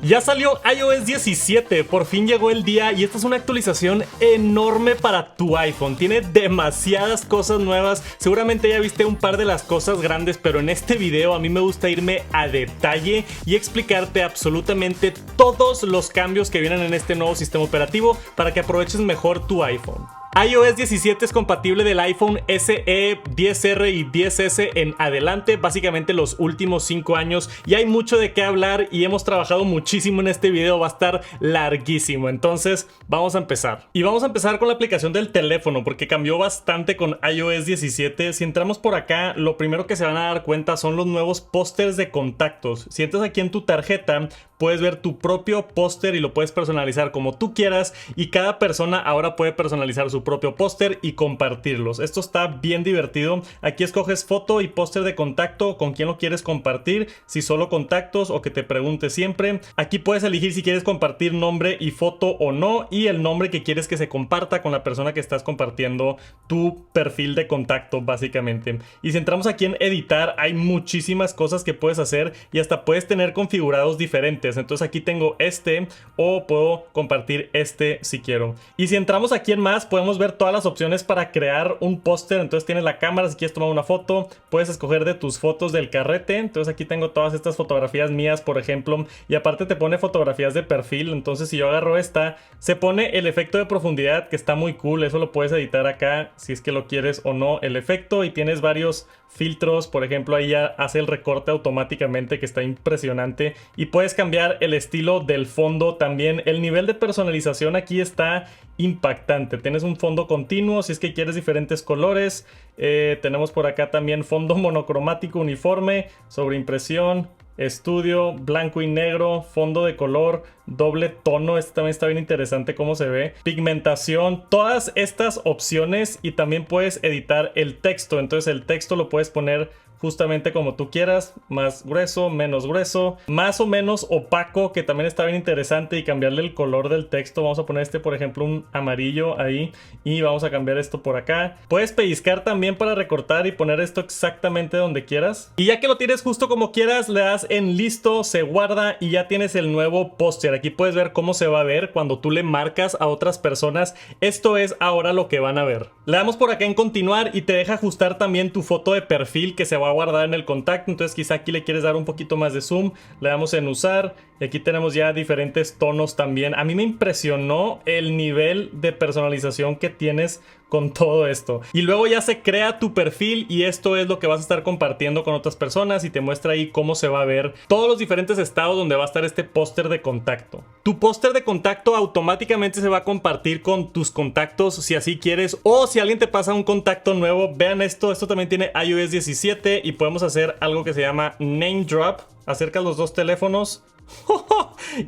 Ya salió iOS 17, por fin llegó el día y esta es una actualización enorme para tu iPhone. Tiene demasiadas cosas nuevas, seguramente ya viste un par de las cosas grandes, pero en este video a mí me gusta irme a detalle y explicarte absolutamente todos los cambios que vienen en este nuevo sistema operativo para que aproveches mejor tu iPhone. iOS 17 es compatible del iPhone SE, 10R y 10S en adelante, básicamente los últimos 5 años, y hay mucho de qué hablar y hemos trabajado muchísimo en este video, va a estar larguísimo, entonces vamos a empezar. Y vamos a empezar con la aplicación del teléfono porque cambió bastante con iOS 17. Si entramos por acá, lo primero que se van a dar cuenta son los nuevos pósters de contactos. Si entras aquí en tu tarjeta, puedes ver tu propio póster y lo puedes personalizar como tú quieras, y cada persona ahora puede personalizar su propio póster y compartirlos. Esto está bien divertido. Aquí escoges foto y póster de contacto, con quién lo quieres compartir, si solo contactos o que te pregunte siempre. Aquí puedes elegir si quieres compartir nombre y foto o no, y el nombre que quieres que se comparta con la persona que estás compartiendo tu perfil de contacto, básicamente. Y si entramos aquí en editar, hay muchísimas cosas que puedes hacer y hasta puedes tener configurados diferentes. Entonces aquí tengo este, o puedo compartir este si quiero. Y si entramos aquí en más, podemos ver todas las opciones para crear un póster. Entonces tienes la cámara, si quieres tomar una foto, puedes escoger de tus fotos del carrete. Entonces aquí tengo todas estas fotografías mías, por ejemplo, y aparte te pone fotografías de perfil. Entonces si yo agarro esta, se pone el efecto de profundidad, que está muy cool. Eso lo puedes editar acá si es que lo quieres o no, el efecto, y tienes varios filtros. Por ejemplo, ahí ya hace el recorte automáticamente, que está impresionante, y puedes cambiar el estilo del fondo también. El nivel de personalización aquí está impactante. Tienes un fondo continuo si es que quieres diferentes colores. Tenemos por acá también fondo monocromático uniforme, sobreimpresión, estudio, blanco y negro, fondo de color, doble tono. Este también está bien interesante cómo se ve. Pigmentación, todas estas opciones, y también puedes editar el texto. Entonces el texto lo puedes poner justamente como tú quieras, más grueso, menos grueso, más o menos opaco, que también está bien interesante, y cambiarle el color del texto. Vamos a poner este, por ejemplo, un amarillo ahí, y vamos a cambiar esto por acá. Puedes pellizcar también para recortar y poner esto exactamente donde quieras. Y ya que lo tienes justo como quieras, le das en listo, se guarda y ya tienes el nuevo póster. Aquí puedes ver cómo se va a ver cuando tú le marcas a otras personas. Esto es ahora lo que van a ver. Le damos por acá en continuar y te deja ajustar también tu foto de perfil, que se va a guardar en el contacto. Entonces quizá aquí le quieres dar un poquito más de zoom, le damos en usar, y aquí tenemos ya diferentes tonos también. A mí me impresionó el nivel de personalización que tienes con todo esto. Y luego ya se crea tu perfil, y esto es lo que vas a estar compartiendo con otras personas, y te muestra ahí cómo se va a ver todos los diferentes estados donde va a estar este póster de contacto. Tu póster de contacto automáticamente se va a compartir con tus contactos si así quieres, o si alguien te pasa un contacto nuevo. Vean esto también tiene iOS 17 y podemos hacer algo que se llama name drop. Acercas los dos teléfonos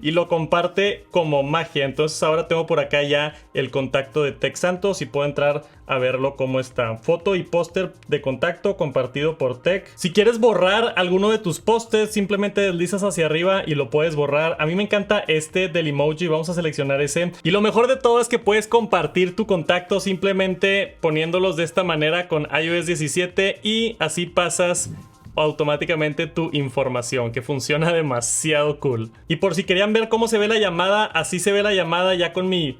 y lo comparte como magia. Entonces ahora tengo por acá ya el contacto de Tech Santos y puedo entrar a verlo cómo está. Foto y póster de contacto compartido por Tech. Si quieres borrar alguno de tus pósters, simplemente deslizas hacia arriba y lo puedes borrar. A mí me encanta este del emoji, vamos a seleccionar ese. Y lo mejor de todo es que puedes compartir tu contacto simplemente poniéndolos de esta manera con iOS 17, y así pasas automáticamente tu información, que funciona demasiado cool. Y por si querían ver cómo se ve la llamada, así se ve la llamada ya con mi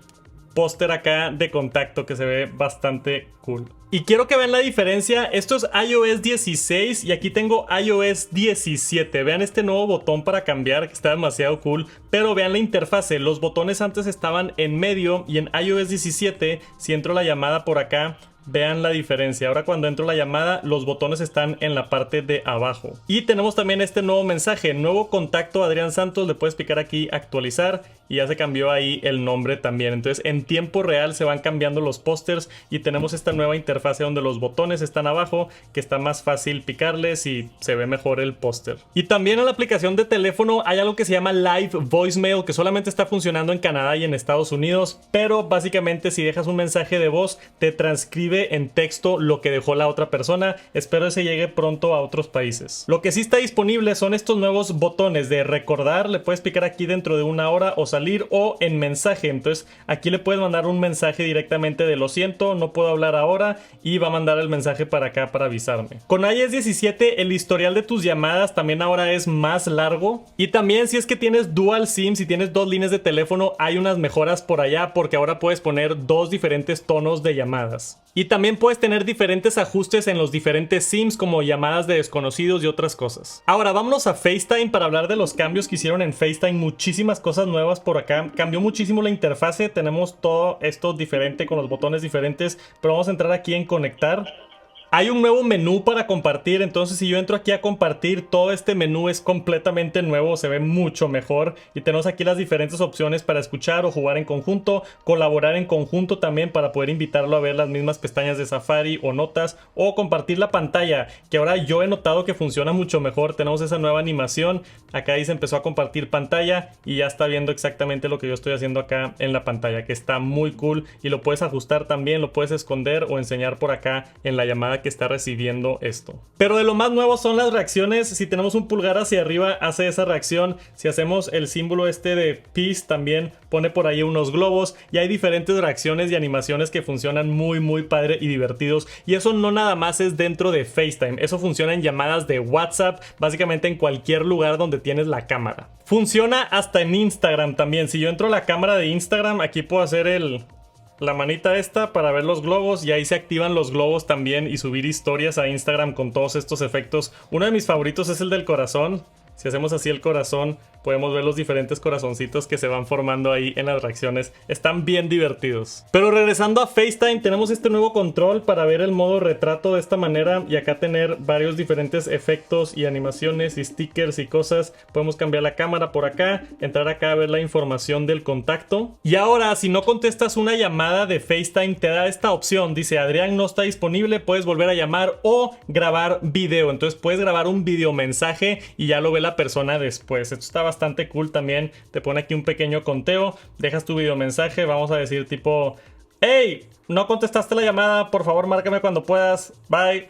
póster acá de contacto, que se ve bastante cool. Y quiero que vean la diferencia. Esto es iOS 16 y aquí tengo iOS 17. Vean este nuevo botón para cambiar, que está demasiado cool. Pero vean la interfase. Los botones antes estaban en medio, y en iOS 17, si entro la llamada por acá, vean la diferencia. Ahora cuando entro la llamada, los botones están en la parte de abajo. Y tenemos también este nuevo mensaje: nuevo contacto Adrián Santos. Le puedes picar aquí actualizar y ya se cambió ahí el nombre también. Entonces en tiempo real se van cambiando los pósters, y tenemos esta nueva interfase donde los botones están abajo, que está más fácil picarles y se ve mejor el póster. Y también en la aplicación de teléfono hay algo que se llama Live Voicemail, que solamente está funcionando en Canadá y en Estados Unidos, pero básicamente si dejas un mensaje de voz, te transcribe en texto lo que dejó la otra persona. Espero que se llegue pronto a otros países. Lo que sí está disponible son estos nuevos botones de recordar. Le puedes picar aquí dentro de 1 hora o salir o en mensaje. Entonces aquí le puedes mandar un mensaje directamente de lo siento, no puedo hablar ahora, y va a mandar el mensaje para acá para avisarme. Con iOS 17 el historial de tus llamadas también ahora es más largo, y también si es que tienes dual SIM, si tienes dos líneas de teléfono, hay unas mejoras por allá porque ahora puedes poner dos diferentes tonos de llamadas. Y también puedes tener diferentes ajustes en los diferentes SIMs, como llamadas de desconocidos y otras cosas. Ahora vámonos a FaceTime para hablar de los cambios que hicieron en FaceTime. Muchísimas cosas nuevas por acá. Cambió muchísimo la interfase. Tenemos todo esto diferente con los botones diferentes. Pero vamos a entrar aquí en conectar. Hay un nuevo menú para compartir, entonces si yo entro aquí a compartir, todo este menú es completamente nuevo, se ve mucho mejor. Y tenemos aquí las diferentes opciones para escuchar o jugar en conjunto, colaborar en conjunto también para poder invitarlo a ver las mismas pestañas de Safari o notas, o compartir la pantalla, que ahora yo he notado que funciona mucho mejor. Tenemos esa nueva animación, acá dice empezó a compartir pantalla y ya está viendo exactamente lo que yo estoy haciendo acá en la pantalla, que está muy cool, y lo puedes ajustar también, lo puedes esconder o enseñar por acá en la llamada que está recibiendo esto. Pero de lo más nuevo son las reacciones. Si tenemos un pulgar hacia arriba hace esa reacción. Si hacemos el símbolo este de peace también pone por ahí unos globos, y hay diferentes reacciones y animaciones que funcionan muy padre y divertidos. Y eso no nada más es dentro de FaceTime, eso funciona en llamadas de WhatsApp, básicamente en cualquier lugar donde tienes la cámara. Funciona hasta en Instagram también. Si yo entro a la cámara de Instagram, aquí puedo hacer la manita esta para ver los globos, y ahí se activan los globos también, y subir historias a Instagram con todos estos efectos. Uno de mis favoritos es el del corazón. Si hacemos así el corazón, podemos ver los diferentes corazoncitos que se van formando ahí en las reacciones. Están bien divertidos. Pero regresando a FaceTime, tenemos este nuevo control para ver el modo retrato de esta manera, y acá tener varios diferentes efectos y animaciones y stickers y cosas. Podemos cambiar la cámara por acá, entrar acá a ver la información del contacto. Y ahora, si no contestas una llamada de FaceTime, te da esta opción. Dice Adrián no está disponible, puedes volver a llamar o grabar video. Entonces puedes grabar un video mensaje y ya lo ve la persona después. Esto está bastante cool también. Te pone aquí un pequeño conteo, dejas tu video mensaje, vamos a decir tipo hey, no contestaste la llamada, por favor márcame cuando puedas, bye.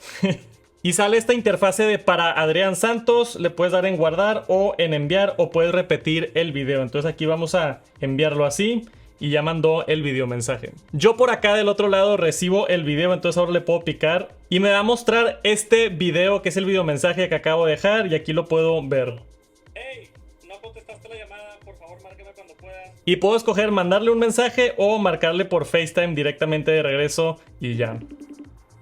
Y sale esta interfase de para Adrián Santos, le puedes dar en guardar o en enviar, o puedes repetir el video. Entonces aquí vamos a enviarlo así y ya mandó el video mensaje. Yo por acá del otro lado recibo el video, entonces ahora le puedo picar y me va a mostrar este video que es el video mensaje que acabo de dejar, y aquí lo puedo ver. Hey, no contestaste la llamada, por favor márcame cuando puedas. Y puedo escoger mandarle un mensaje o marcarle por FaceTime directamente de regreso y ya.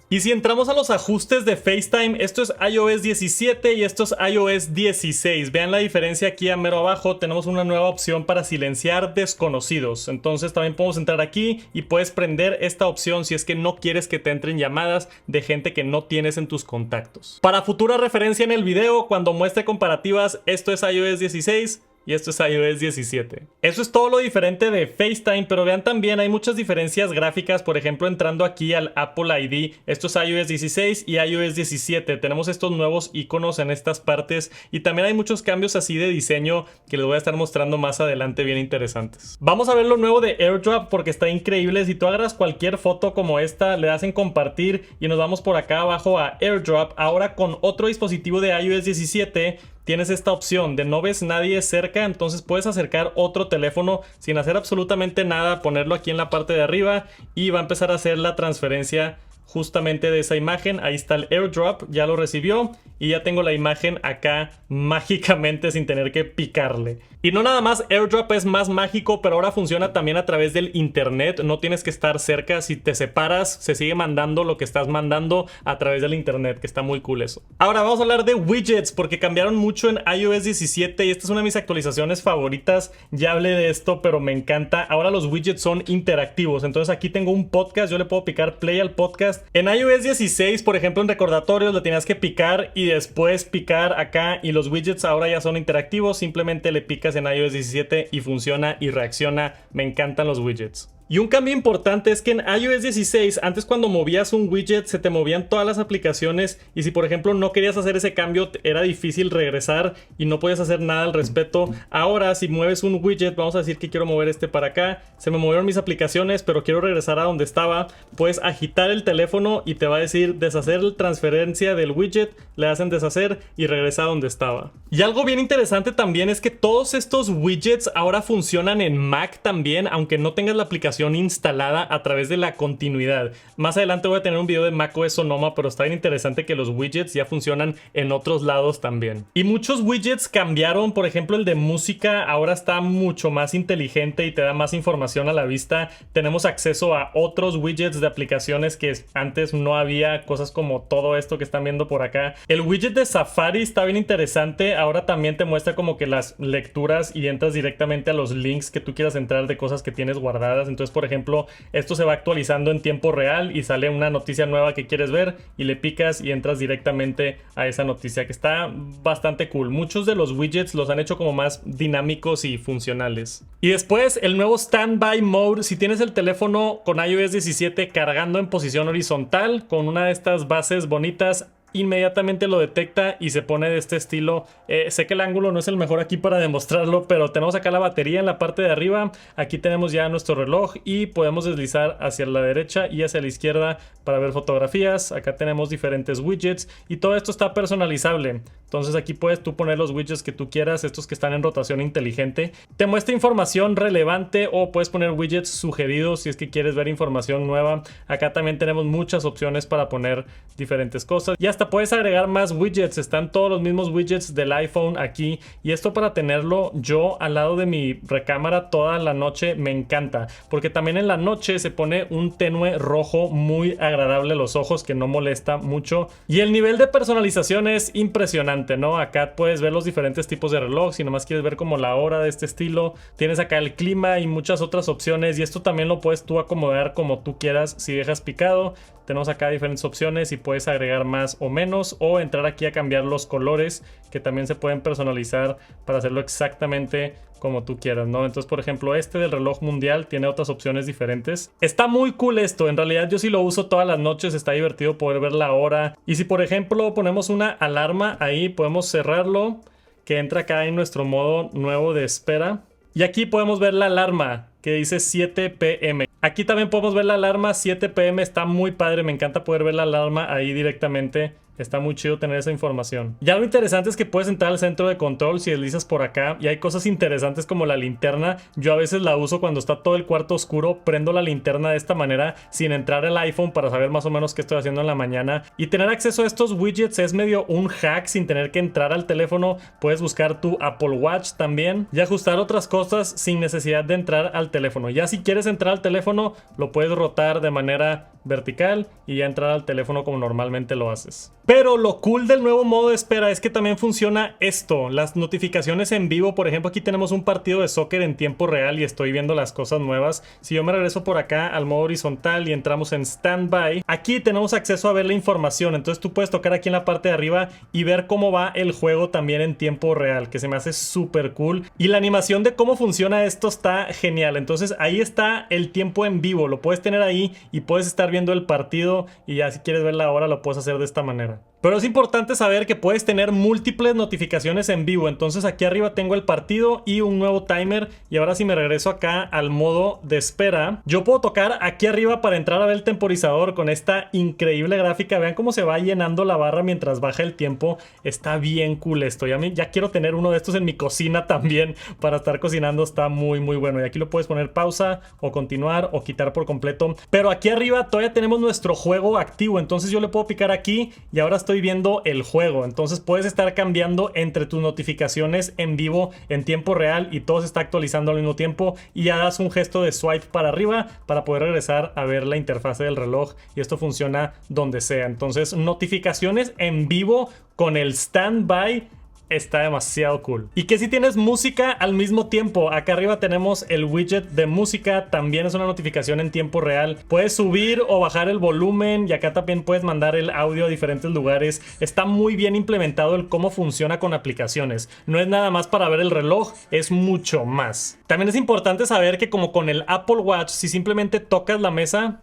Y si entramos a los ajustes de FaceTime, esto es iOS 17 y esto es iOS 16. Vean la diferencia aquí a mero abajo. Tenemos una nueva opción para silenciar desconocidos. Entonces también podemos entrar aquí y puedes prender esta opción si es que no quieres que te entren llamadas de gente que no tienes en tus contactos. Para futura referencia en el video, cuando muestre comparativas, esto es iOS 16. Y esto es iOS 17. Eso es todo lo diferente de FaceTime, pero vean también hay muchas diferencias gráficas. Por ejemplo, entrando aquí al Apple ID, esto es iOS 16 y iOS 17. Tenemos estos nuevos iconos en estas partes, y también hay muchos cambios así de diseño que les voy a estar mostrando más adelante, bien interesantes. Vamos a ver lo nuevo de AirDrop porque está increíble. Si tú agarras cualquier foto como esta, le das en compartir y nos vamos por acá abajo a AirDrop. Ahora con otro dispositivo de iOS 17 tienes esta opción de no ves nadie cerca, entonces puedes acercar otro teléfono sin hacer absolutamente nada, ponerlo aquí en la parte de arriba y va a empezar a hacer la transferencia justamente de esa imagen. Ahí está el AirDrop, ya lo recibió y ya tengo la imagen acá mágicamente sin tener que picarle. Y no nada más AirDrop es más mágico, pero ahora funciona también a través del internet. No tienes que estar cerca, si te separas se sigue mandando lo que estás mandando a través del internet, que está muy cool eso. Ahora vamos a hablar de widgets porque cambiaron mucho en iOS 17 y esta es una de mis actualizaciones favoritas. Ya hablé de esto, pero me encanta. Ahora los widgets son interactivos, entonces aquí tengo un podcast, yo le puedo picar play al podcast. En iOS 16, por ejemplo, en recordatorios le tenías que picar y después picar acá, y los widgets ahora ya son interactivos. Simplemente le picas en iOS 17 y funciona y reacciona. Me encantan los widgets. Y un cambio importante es que en iOS 16, antes cuando movías un widget se te movían todas las aplicaciones y si por ejemplo no querías hacer ese cambio era difícil regresar y no podías hacer nada al respecto. Ahora si mueves un widget, vamos a decir que quiero mover este para acá, se me movieron mis aplicaciones pero quiero regresar a donde estaba, puedes agitar el teléfono y te va a decir deshacer transferencia del widget, le hacen deshacer y regresa a donde estaba. Y algo bien interesante también es que todos estos widgets ahora funcionan en Mac también, aunque no tengas la aplicación instalada a través de la continuidad. Más adelante voy a tener un video de macOS Sonoma, pero está bien interesante que los widgets ya funcionan en otros lados también. Y muchos widgets cambiaron, por ejemplo el de música ahora está mucho más inteligente y te da más información a la vista. Tenemos acceso a otros widgets de aplicaciones que antes no había, cosas como todo esto que están viendo por acá. El widget de Safari está bien interesante, ahora también te muestra como que las lecturas y entras directamente a los links que tú quieras entrar de cosas que tienes guardadas. Entonces por ejemplo esto se va actualizando en tiempo real y sale una noticia nueva que quieres ver y le picas y entras directamente a esa noticia, que está bastante cool. Muchos de los widgets los han hecho como más dinámicos y funcionales. Y después el nuevo Standby Mode, si tienes el teléfono con iOS 17 cargando en posición horizontal con una de estas bases bonitas, inmediatamente lo detecta y se pone de este estilo. Sé que el ángulo no es el mejor aquí para demostrarlo, pero tenemos acá la batería en la parte de arriba. Aquí tenemos ya nuestro reloj y podemos deslizar hacia la derecha y hacia la izquierda para ver fotografías. Acá tenemos diferentes widgets y todo esto está personalizable. Entonces aquí puedes tú poner los widgets que tú quieras, estos que están en rotación inteligente. Te muestra información relevante o puedes poner widgets sugeridos si es que quieres ver información nueva. Acá también tenemos muchas opciones para poner diferentes cosas y hasta puedes agregar más widgets. Están todos los mismos widgets del iPhone aquí y esto para tenerlo yo al lado de mi recámara toda la noche me encanta, porque también en la noche se pone un tenue rojo muy agradable a los ojos que no molesta mucho y el nivel de personalización es impresionante, ¿no? Acá puedes ver los diferentes tipos de reloj, si nomás quieres ver como la hora de este estilo, tienes acá el clima y muchas otras opciones y esto también lo puedes tú acomodar como tú quieras si dejas picado. Tenemos acá diferentes opciones y puedes agregar más o menos o entrar aquí a cambiar los colores que también se pueden personalizar para hacerlo exactamente como tú quieras, ¿no? Entonces, por ejemplo, este del reloj mundial tiene otras opciones diferentes. Está muy cool esto, en realidad yo sí lo uso todas las noches, está divertido poder ver la hora. Y si, por ejemplo, ponemos una alarma ahí, podemos cerrarlo, que entra acá en nuestro modo nuevo de espera. Y aquí podemos ver la alarma que dice 7 p.m. Aquí también podemos ver la alarma 7 p.m. Está muy padre, me encanta poder ver la alarma ahí directamente. Está muy chido tener esa información. Ya lo interesante es que puedes entrar al centro de control si deslizas por acá y hay cosas interesantes como la linterna. Yo a veces la uso cuando está todo el cuarto oscuro, prendo la linterna de esta manera sin entrar al iPhone para saber más o menos qué estoy haciendo en la mañana. Y tener acceso a estos widgets es medio un hack sin tener que entrar al teléfono. Puedes buscar tu Apple Watch también y ajustar otras cosas sin necesidad de entrar al teléfono. Ya si quieres entrar al teléfono, lo puedes rotar de manera vertical y ya entrar al teléfono como normalmente lo haces. Pero lo cool del nuevo modo de espera es que también funciona esto, las notificaciones en vivo. Por ejemplo, aquí tenemos un partido de soccer en tiempo real y estoy viendo las cosas nuevas. Si yo me regreso por acá al modo horizontal y entramos en Standby, aquí tenemos acceso a ver la información. Entonces tú puedes tocar aquí en la parte de arriba y ver cómo va el juego también en tiempo real, que se me hace súper cool. Y la animación de cómo funciona esto está genial. Entonces ahí está el tiempo en vivo, lo puedes tener ahí y puedes estar viendo el partido y ya si quieres ver la hora lo puedes hacer de esta manera. Pero es importante saber que puedes tener múltiples notificaciones en vivo. Entonces aquí arriba tengo el partido y un nuevo timer. Y ahora si me regreso acá al modo de espera, yo puedo tocar aquí arriba para entrar a ver el temporizador con esta increíble gráfica. Vean cómo se va llenando la barra mientras baja el tiempo. Está bien cool esto. Ya quiero tener uno de estos en mi cocina también para estar cocinando. Está muy muy bueno. Y aquí lo puedes poner pausa o continuar o quitar por completo. Pero aquí arriba todavía tenemos nuestro juego activo. Entonces yo le puedo picar aquí y ahora estoy viendo el juego. Entonces puedes estar cambiando entre tus notificaciones en vivo en tiempo real y todo se está actualizando al mismo tiempo y ya das un gesto de swipe para arriba para poder regresar a ver la interfase del reloj y esto funciona donde sea. Entonces notificaciones en vivo con el Standby está demasiado cool. Y que si tienes música al mismo tiempo, acá arriba tenemos el widget de música, también es una notificación en tiempo real. Puedes subir o bajar el volumen y acá también puedes mandar el audio a diferentes lugares. Está muy bien implementado el cómo funciona con aplicaciones. No es nada más para ver el reloj, es mucho más. También es importante saber que como con el Apple Watch, si simplemente tocas la mesa,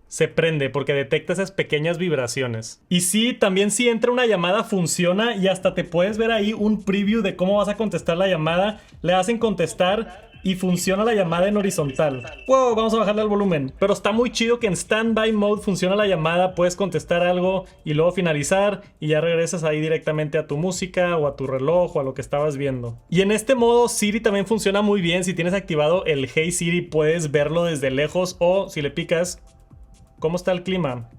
se prende porque detecta esas pequeñas vibraciones. Y sí, también si entra una llamada funciona y hasta te puedes ver ahí un preview de cómo vas a contestar la llamada. Le hacen contestar y funciona la llamada en horizontal. Wow, vamos a bajarle el volumen. Pero está muy chido que en standby mode funciona la llamada. Puedes contestar algo y luego finalizar y ya regresas ahí directamente a tu música o a tu reloj o a lo que estabas viendo. Y en este modo Siri también funciona muy bien. Si tienes activado el Hey Siri puedes verlo desde lejos o si le picas, ¿cómo está el clima?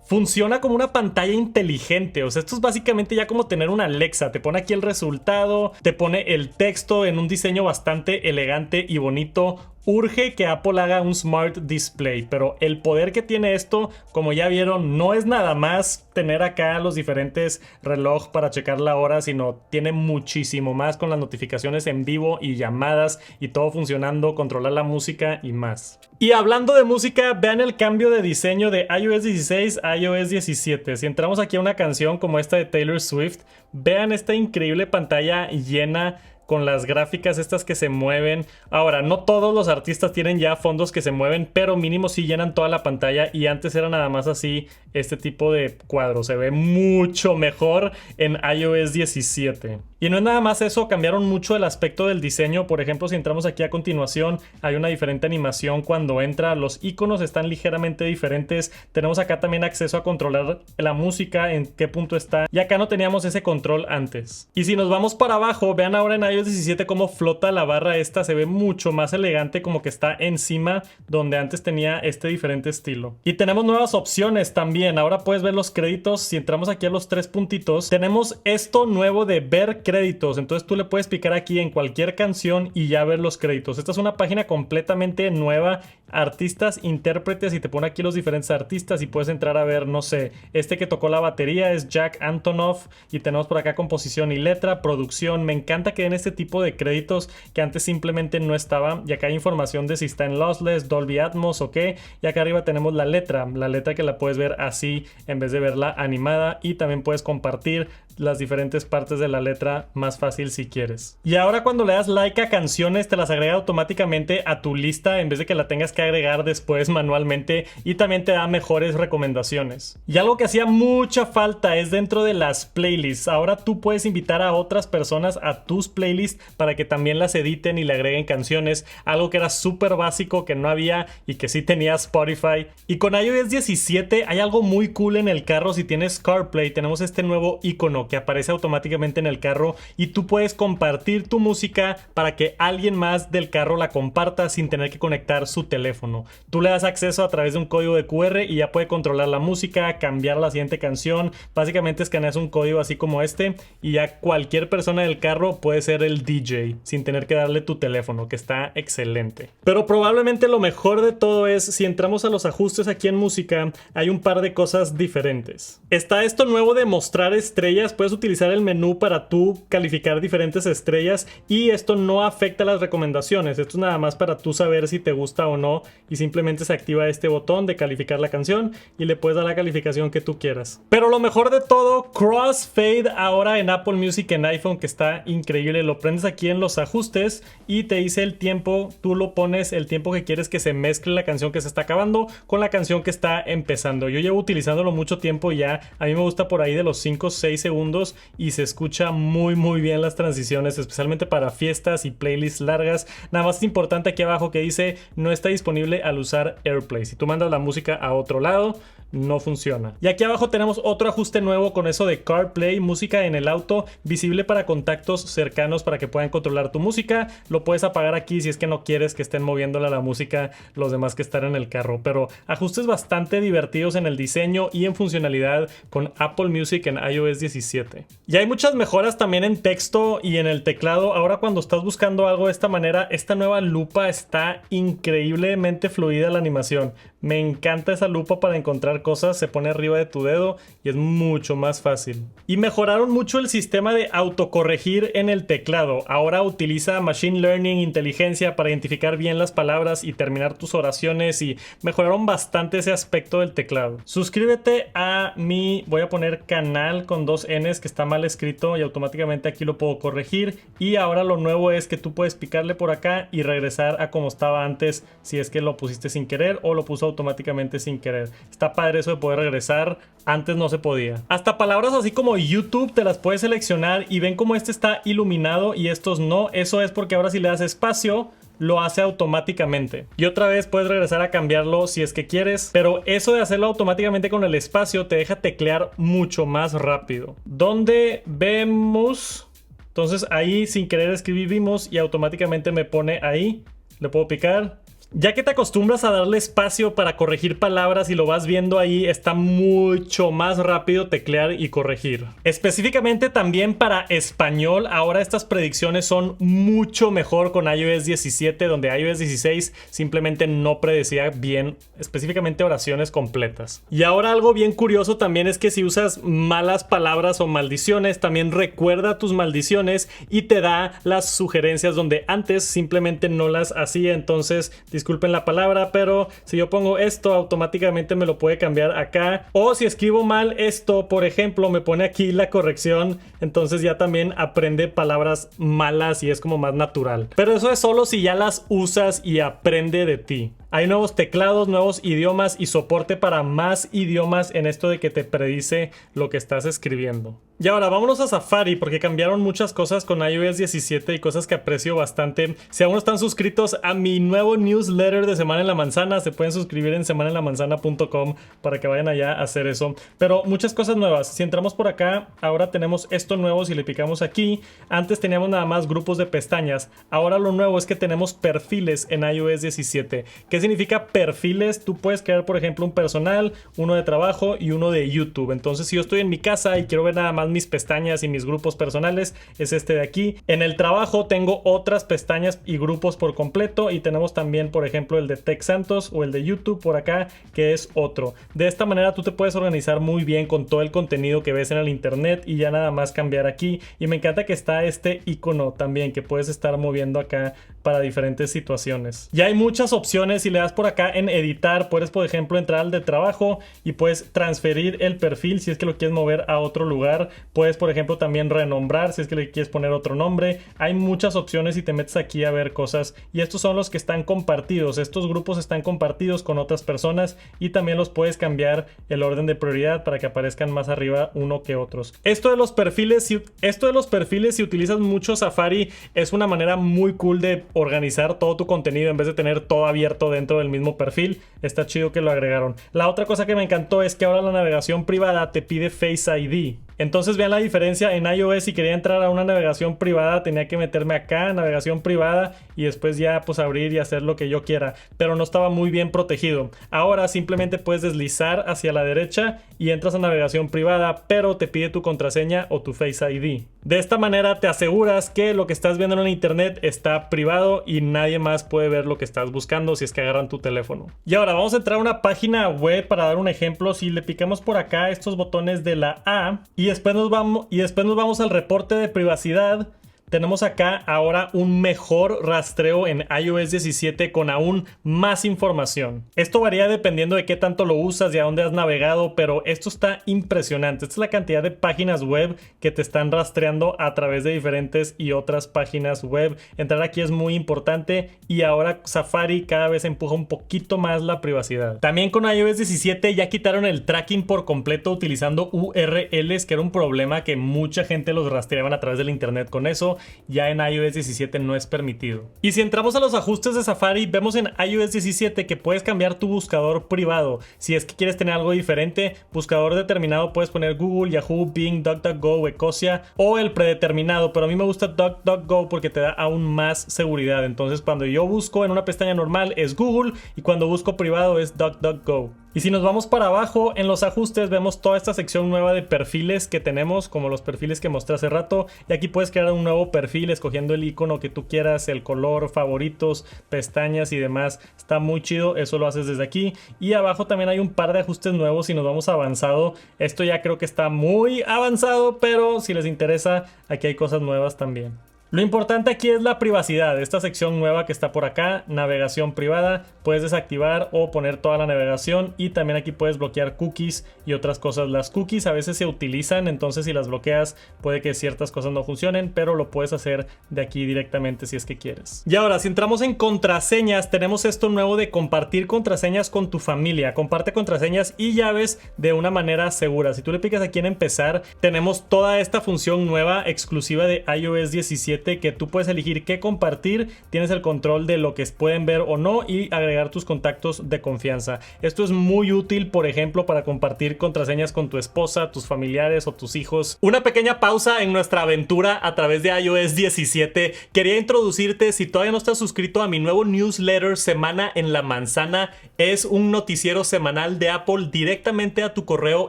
Funciona como una pantalla inteligente. O sea, esto es básicamente ya como tener una Alexa. Te pone aquí el resultado, te pone el texto en un diseño bastante elegante y bonito. Urge que Apple haga un Smart Display, pero el poder que tiene esto, como ya vieron, no es nada más tener acá los diferentes relojes para checar la hora, sino tiene muchísimo más con las notificaciones en vivo y llamadas y todo funcionando, controlar la música y más. Y hablando de música, vean el cambio de diseño de iOS 16 a iOS 17. Si entramos aquí a una canción como esta de Taylor Swift, vean esta increíble pantalla llena con las gráficas estas que se mueven. Ahora, no todos los artistas tienen ya fondos que se mueven, pero mínimo sí llenan toda la pantalla y antes era nada más así este tipo de cuadro. Se ve mucho mejor en iOS 17. Y no es nada más eso, cambiaron mucho el aspecto del diseño. Por ejemplo, si entramos aquí a continuación, hay una diferente animación cuando entra. Los iconos están ligeramente diferentes. Tenemos acá también acceso a controlar la música, en qué punto está. Y acá no teníamos ese control antes. Y si nos vamos para abajo, vean ahora en iOS 17 cómo flota la barra esta. Se ve mucho más elegante, como que está encima, donde antes tenía este diferente estilo. Y tenemos nuevas opciones también. Ahora puedes ver los créditos. Si entramos aquí a los tres puntitos, tenemos esto nuevo de ver créditos. Entonces tú le puedes picar aquí en cualquier canción y ya ver los créditos. Esta es una página completamente nueva. Artistas, intérpretes, y te pone aquí los diferentes artistas y puedes entrar a ver, no sé, este que tocó la batería es Jack Antonoff y tenemos por acá composición y letra, producción. Me encanta que den este tipo de créditos que antes simplemente no estaba. Y acá hay información de si está en Lossless, Dolby Atmos o qué. Y acá arriba tenemos la letra que la puedes ver así en vez de verla animada, y también puedes compartir las diferentes partes de la letra más fácil si quieres. Y ahora cuando le das like a canciones te las agrega automáticamente a tu lista en vez de que la tengas que agregar después manualmente, y también te da mejores recomendaciones. Y algo que hacía mucha falta es dentro de las playlists. Ahora tú puedes invitar a otras personas a tus playlists para que también las editen y le agreguen canciones, algo que era súper básico, que no había y que sí tenía Spotify. Y con iOS 17 hay algo muy cool en el carro. Si tienes CarPlay, tenemos este nuevo icono que aparece automáticamente en el carro y tú puedes compartir tu música para que alguien más del carro la comparta sin tener que conectar su teléfono. Tú le das acceso a través de un código de QR y ya puede controlar la música, cambiar la siguiente canción. Básicamente escaneas un código así como este y ya cualquier persona del carro puede ser el DJ sin tener que darle tu teléfono, que está excelente. Pero probablemente lo mejor de todo es, si entramos a los ajustes aquí en música, hay un par de cosas diferentes. Está esto nuevo de mostrar estrellas. Puedes utilizar el menú para tú calificar diferentes estrellas y esto no afecta las recomendaciones. Esto es nada más para tú saber si te gusta o no, y simplemente se activa este botón de calificar la canción y le puedes dar la calificación que tú quieras. Pero lo mejor de todo, Crossfade ahora en Apple Music en iPhone, que está increíble. Lo prendes aquí en los ajustes y te dice el tiempo. Tú lo pones el tiempo que quieres que se mezcle la canción que se está acabando con la canción que está empezando. Yo llevo utilizándolo mucho tiempo ya. A mí me gusta por ahí de los 5 o 6 segundos y se escucha muy bien las transiciones, especialmente para fiestas y playlists largas. Nada más es importante aquí abajo que dice no está disponible al usar AirPlay. Si tú mandas la música a otro lado, no funciona. Y aquí abajo tenemos otro ajuste nuevo con eso de CarPlay, música en el auto, visible para contactos cercanos para que puedan controlar tu música. Lo puedes apagar aquí si es que no quieres que estén moviéndola la música los demás que están en el carro. Pero ajustes bastante divertidos en el diseño y en funcionalidad con Apple Music en iOS 17. Y hay muchas mejoras también en texto y en el teclado. Ahora cuando estás buscando algo de esta manera, esta nueva lupa está increíblemente fluida la animación. Me encanta esa lupa para encontrar cosas, se pone arriba de tu dedo y es mucho más fácil. Y mejoraron mucho el sistema de autocorregir en el teclado. Ahora utiliza Machine Learning, inteligencia para identificar bien las palabras y terminar tus oraciones, y mejoraron bastante ese aspecto del teclado. Suscríbete a mi, voy a poner canal con 2 N's que está mal escrito y automáticamente aquí lo puedo corregir. Y ahora lo nuevo es que tú puedes picarle por acá y regresar a como estaba antes si es que lo pusiste sin querer o lo puso automáticamente sin querer. Está padre eso de poder regresar, antes no se podía. Hasta palabras así como YouTube te las puedes seleccionar y ven como este está iluminado y estos no. Eso es porque ahora si le das espacio lo hace automáticamente. Y otra vez puedes regresar a cambiarlo si es que quieres, pero eso de hacerlo automáticamente con el espacio te deja teclear mucho más rápido. Donde vemos, entonces ahí sin querer escribimos y automáticamente me pone ahí. Le puedo picar. Ya que te acostumbras a darle espacio para corregir palabras y lo vas viendo ahí, está mucho más rápido teclear y corregir. Específicamente también para español, ahora estas predicciones son mucho mejor con iOS 17, donde iOS 16 simplemente no predecía bien, específicamente oraciones completas. Y ahora algo bien curioso también es que si usas malas palabras o maldiciones, también recuerda tus maldiciones y te da las sugerencias donde antes simplemente no las hacía. Entonces, disculpen la palabra, pero si yo pongo esto, automáticamente me lo puede cambiar acá. O si escribo mal esto, por ejemplo, me pone aquí la corrección. Entonces ya también aprende palabras malas y es como más natural. Pero eso es solo si ya las usas y aprende de ti. Hay nuevos teclados, nuevos idiomas y soporte para más idiomas en esto de que te predice lo que estás escribiendo. Y ahora vámonos a Safari porque cambiaron muchas cosas con iOS 17 y cosas que aprecio bastante. Si aún no están suscritos a mi nuevo newsletter de Semana en la Manzana, se pueden suscribir en semanaenlamanzana.com para que vayan allá a hacer eso. Pero muchas cosas nuevas. Si entramos por acá, ahora tenemos esto nuevo. Si le picamos aquí, antes teníamos nada más grupos de pestañas. Ahora lo nuevo es que tenemos perfiles en iOS 17. ¿Qué significa perfiles? Tú puedes crear, por ejemplo, un personal, uno de trabajo y uno de YouTube. Entonces, si yo estoy en mi casa y quiero ver nada más mis pestañas y mis grupos personales, es este de aquí. En el trabajo tengo otras pestañas y grupos por completo, y tenemos también, por ejemplo, el de Tech Santos o el de YouTube por acá, que es otro. De esta manera tú te puedes organizar muy bien con todo el contenido que ves en el internet y ya nada más cambiar aquí. Y me encanta que está este icono también que puedes estar moviendo acá para diferentes situaciones. Ya hay muchas opciones. Si le das por acá en editar, puedes, por ejemplo, entrar al de trabajo y puedes transferir el perfil si es que lo quieres mover a otro lugar. Puedes, por ejemplo, también renombrar si es que le quieres poner otro nombre. Hay muchas opciones y te metes aquí a ver cosas. Y estos son los que están compartidos. Estos grupos están compartidos con otras personas y también los puedes cambiar el orden de prioridad para que aparezcan más arriba uno que otros. Esto de los perfiles, si utilizas mucho Safari, es una manera muy cool de organizar todo tu contenido en vez de tener todo abierto dentro del mismo perfil. Está chido que lo agregaron. La otra cosa que me encantó es que ahora la navegación privada te pide Face ID. Entonces vean la diferencia. En iOS, si quería entrar a una navegación privada, tenía que meterme acá, navegación privada, y después ya pues abrir y hacer lo que yo quiera, pero no estaba muy bien protegido. Ahora simplemente puedes deslizar hacia la derecha y entras a navegación privada, pero te pide tu contraseña o tu Face ID. De esta manera te aseguras que lo que estás viendo en internet está privado y nadie más puede ver lo que estás buscando si es que agarran tu teléfono. Y ahora vamos a entrar a una página web para dar un ejemplo. Si le picamos por acá estos botones de la A y después nos vamos al reporte de privacidad, tenemos acá ahora un mejor rastreo en iOS 17 con aún más información. Esto varía dependiendo de qué tanto lo usas y a dónde has navegado, pero esto está impresionante. Esta es la cantidad de páginas web que te están rastreando a través de diferentes y otras páginas web. Entrar aquí es muy importante y ahora Safari cada vez empuja un poquito más la privacidad. También con iOS 17 ya quitaron el tracking por completo utilizando URLs, que era un problema que mucha gente los rastreaban a través del internet con eso. Ya en iOS 17 no es permitido. Y si entramos a los ajustes de Safari, vemos en iOS 17 que puedes cambiar tu buscador privado. Si es que quieres tener algo diferente, buscador determinado puedes poner Google, Yahoo, Bing, DuckDuckGo, Ecosia o el predeterminado, pero a mí me gusta DuckDuckGo porque te da aún más seguridad. Entonces cuando yo busco en una pestaña normal es Google y cuando busco privado es DuckDuckGo. Y si nos vamos para abajo, en los ajustes vemos toda esta sección nueva de perfiles que tenemos, como los perfiles que mostré hace rato. Y aquí puedes crear un nuevo perfil escogiendo el icono que tú quieras, el color, favoritos, pestañas y demás. Está muy chido, eso lo haces desde aquí. Y abajo también hay un par de ajustes nuevos si nos vamos avanzado. Esto ya creo que está muy avanzado, pero si les interesa, aquí hay cosas nuevas también. Lo importante aquí es la privacidad. Esta sección nueva que está por acá, navegación privada, puedes desactivar o poner toda la navegación, y también aquí puedes bloquear cookies y otras cosas. Las cookies a veces se utilizan, entonces si las bloqueas puede que ciertas cosas no funcionen, pero lo puedes hacer de aquí directamente si es que quieres. Y ahora, si entramos en contraseñas, tenemos esto nuevo de compartir contraseñas con tu familia. Comparte contraseñas y llaves de una manera segura. Si tú le picas aquí en empezar, tenemos toda esta función nueva exclusiva de iOS 17 que tú puedes elegir qué compartir, tienes el control de lo que pueden ver o no y agregar tus contactos de confianza. Esto es muy útil, por ejemplo, para compartir contraseñas con tu esposa, tus familiares o tus hijos. Una pequeña pausa en nuestra aventura a través de iOS 17. Quería introducirte, si todavía no estás suscrito, a mi nuevo newsletter Semana en la Manzana. Es un noticiero semanal de Apple directamente a tu correo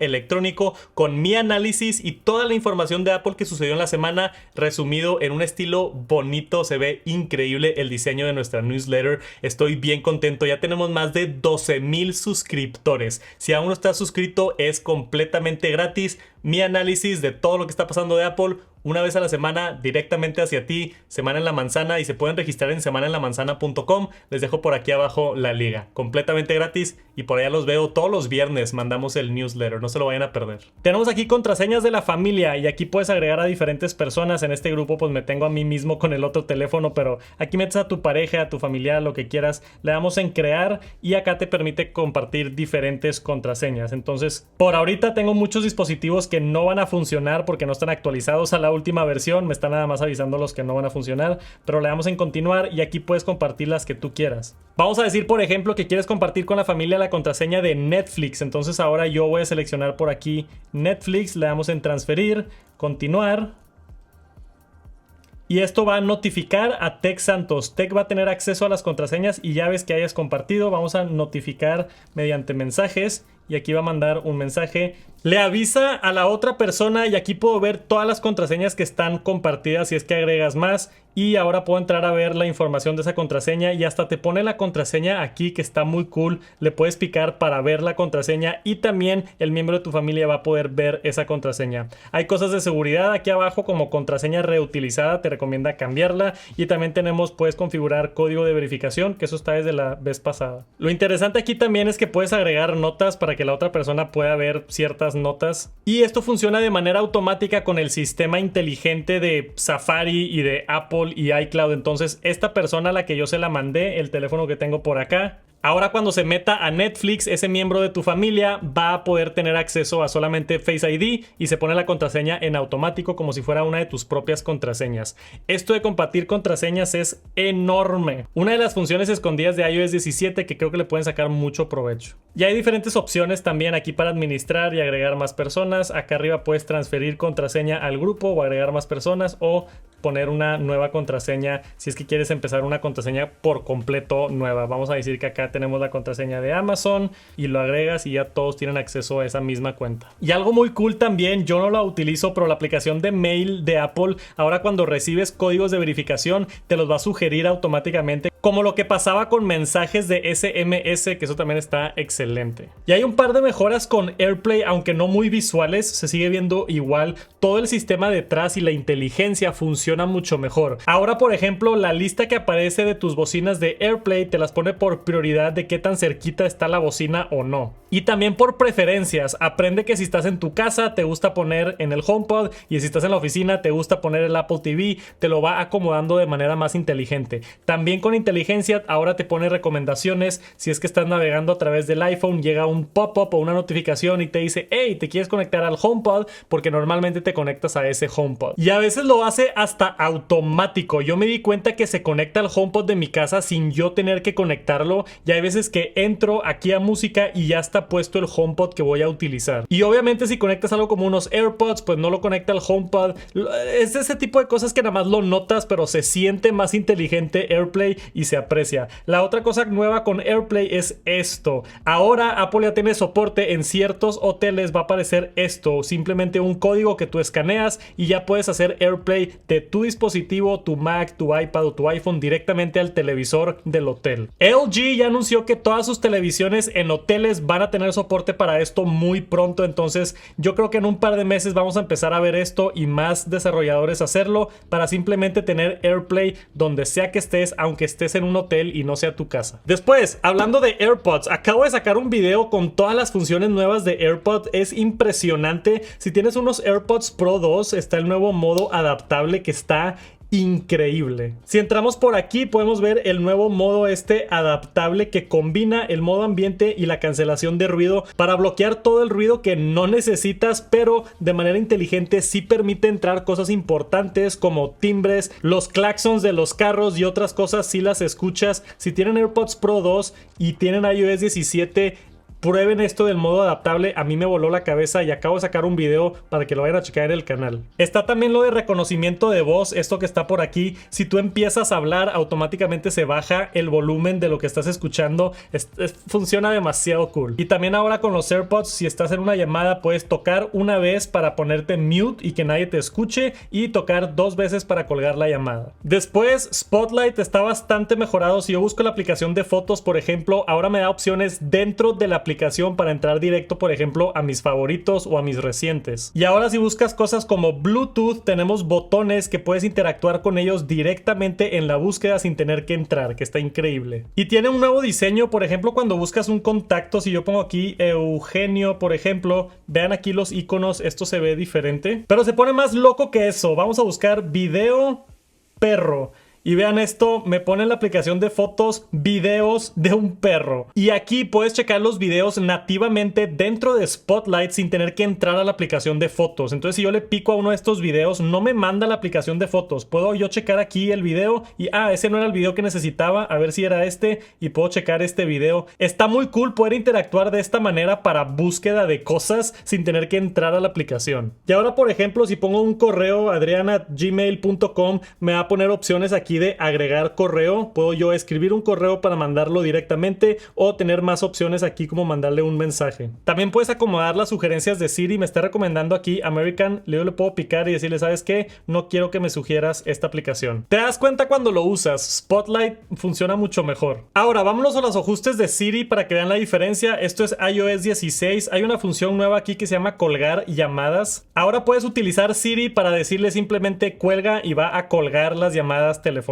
electrónico con mi análisis y toda la información de Apple que sucedió en la semana, resumido en un estilo bonito. Se ve increíble el diseño de nuestra newsletter. Estoy bien contento. Ya tenemos más de 12,000 suscriptores. Si aún no estás suscrito, es completamente gratis. Mi análisis de todo lo que está pasando de Apple, una vez a la semana, directamente hacia ti, Semana en la Manzana, y se pueden registrar en semanaenlamanzana.com. Les dejo por aquí abajo la liga, completamente gratis, y por allá los veo todos los viernes. Mandamos el newsletter, no se lo vayan a perder. Tenemos aquí contraseñas de la familia, y aquí puedes agregar a diferentes personas. En este grupo pues me tengo a mí mismo con el otro teléfono, pero aquí metes a tu pareja, a tu familia, lo que quieras. Le damos en crear y acá te permite compartir diferentes contraseñas. Entonces, por ahorita tengo muchos dispositivos que no van a funcionar porque no están actualizados a la última versión. Me están nada más avisando los que no van a funcionar, pero le damos en continuar y aquí puedes compartir las que tú quieras. Vamos a decir, por ejemplo, que quieres compartir con la familia la contraseña de Netflix. Entonces ahora yo voy a seleccionar por aquí Netflix, le damos en transferir, continuar. Y esto va a notificar a Tech Santos. Tech va a tener acceso a las contraseñas y llaves que hayas compartido. Vamos a notificar mediante mensajes. Y aquí va a mandar un mensaje. Le avisa a la otra persona y aquí puedo ver todas las contraseñas que están compartidas si es que agregas más. Y ahora puedo entrar a ver la información de esa contraseña y hasta te pone la contraseña aquí, que está muy cool. Le puedes picar para ver la contraseña y también el miembro de tu familia va a poder ver esa contraseña. Hay cosas de seguridad aquí abajo como contraseña reutilizada, te recomienda cambiarla. Y también puedes configurar código de verificación, que eso está desde la vez pasada. Lo interesante aquí también es que puedes agregar notas para que la otra persona pueda ver ciertas notas. Y esto funciona de manera automática con el sistema inteligente de Safari y de Apple y iCloud. Entonces esta persona a la que yo se la mandé, el teléfono que tengo por acá, ahora cuando se meta a Netflix, ese miembro de tu familia va a poder tener acceso a solamente Face ID y se pone la contraseña en automático como si fuera una de tus propias contraseñas. Esto de compartir contraseñas es enorme. Una de las funciones escondidas de iOS 17 que creo que le pueden sacar mucho provecho. Y hay diferentes opciones también aquí para administrar y agregar más personas. Acá arriba puedes transferir contraseña al grupo o agregar más personas o poner una nueva contraseña si es que quieres empezar una contraseña por completo nueva. Vamos a decir que acá tenemos la contraseña de Amazon y lo agregas y ya todos tienen acceso a esa misma cuenta. Y algo muy cool también, yo no la utilizo, pero la aplicación de mail de Apple, ahora cuando recibes códigos de verificación te los va a sugerir automáticamente, como lo que pasaba con mensajes de SMS, que eso también está excelente. Y hay un par de mejoras con AirPlay, aunque no muy visuales, se sigue viendo igual. Todo el sistema detrás y la inteligencia funciona mucho mejor. Ahora, por ejemplo, la lista que aparece de tus bocinas de AirPlay te las pone por prioridad de qué tan cerquita está la bocina o no. Y también por preferencias. Aprende que si estás en tu casa te gusta poner en el HomePod y si estás en la oficina te gusta poner el Apple TV. Te lo va acomodando de manera más inteligente. También con inteligencia ahora te pone recomendaciones. Si es que estás navegando a través del iPhone, llega un pop-up o una notificación y te dice: hey, ¿te quieres conectar al HomePod? Porque normalmente te conectas a ese HomePod. Y a veces lo hace hasta automático. Yo me di cuenta que se conecta al HomePod de mi casa sin yo tener que conectarlo. Y hay veces que entro aquí a música y ya está está puesto el HomePod que voy a utilizar. Y obviamente si conectas algo como unos AirPods, pues no lo conecta al HomePod. Es ese tipo de cosas que nada más lo notas, pero se siente más inteligente AirPlay y se aprecia. La otra cosa nueva con AirPlay es esto. Ahora Apple ya tiene soporte en ciertos hoteles, va a aparecer esto, simplemente un código que tú escaneas y ya puedes hacer AirPlay de tu dispositivo, tu Mac, tu iPad o tu iPhone directamente al televisor del hotel. LG ya anunció que todas sus televisiones en hoteles van a tener soporte para esto muy pronto, entonces yo creo que en un par de meses vamos a empezar a ver esto y más desarrolladores hacerlo para simplemente tener AirPlay donde sea que estés, aunque estés en un hotel y no sea tu casa. Después, hablando de AirPods, acabo de sacar un video con todas las funciones nuevas de AirPods. Es impresionante. Si tienes unos AirPods Pro 2, está el nuevo modo adaptable que está increíble. Si entramos por aquí podemos ver el nuevo modo adaptable que combina el modo ambiente y la cancelación de ruido para bloquear todo el ruido que no necesitas, pero de manera inteligente sí permite entrar cosas importantes como timbres, los claxons de los carros y otras cosas si las escuchas. Si tienen AirPods Pro 2 y tienen iOS 17, prueben esto del modo adaptable. A mí me voló la cabeza y acabo de sacar un video para que lo vayan a checar en el canal. Está también lo de reconocimiento de voz, esto que está por aquí. Si tú empiezas a hablar, automáticamente se baja el volumen de lo que estás escuchando. Funciona demasiado cool. Y también ahora con los AirPods, si estás en una llamada, puedes tocar una vez para ponerte mute y que nadie te escuche, y tocar 2 veces para colgar la llamada. Después, Spotlight está bastante mejorado. Si yo busco la aplicación de fotos, por ejemplo, ahora me da opciones dentro de la aplicación para entrar directo, por ejemplo, a mis favoritos o a mis recientes. Y ahora si buscas cosas como Bluetooth, tenemos botones que puedes interactuar con ellos directamente en la búsqueda sin tener que entrar, que está increíble. Y tiene un nuevo diseño, por ejemplo, cuando buscas un contacto, si yo pongo aquí Eugenio, por ejemplo, vean aquí los iconos, esto se ve diferente, pero se pone más loco que eso. Vamos a buscar video perro. Y vean esto, me pone en la aplicación de fotos videos de un perro. Y aquí puedes checar los videos nativamente dentro de Spotlight sin tener que entrar a la aplicación de fotos. Entonces si yo le pico a uno de estos videos, no me manda la aplicación de fotos. Puedo yo checar aquí el video y ese no era el video que necesitaba, a ver si era este, y puedo checar este video. Está muy cool poder interactuar de esta manera para búsqueda de cosas sin tener que entrar a la aplicación. Y ahora, por ejemplo, si pongo un correo adriana@gmail.com, me va a poner opciones aquí de agregar correo. Puedo yo escribir un correo para mandarlo directamente o tener más opciones aquí como mandarle un mensaje. También puedes acomodar las sugerencias de Siri. Me está recomendando aquí American. Yo le puedo picar y decirle, ¿sabes qué? No quiero que me sugieras esta aplicación. ¿Te das cuenta cuando lo usas? Spotlight funciona mucho mejor. Ahora vámonos a los ajustes de Siri para que vean la diferencia. Esto es iOS 16. Hay una función nueva aquí que se llama colgar llamadas. Ahora puedes utilizar Siri para decirle simplemente cuelga y va a colgar las llamadas telefónicas.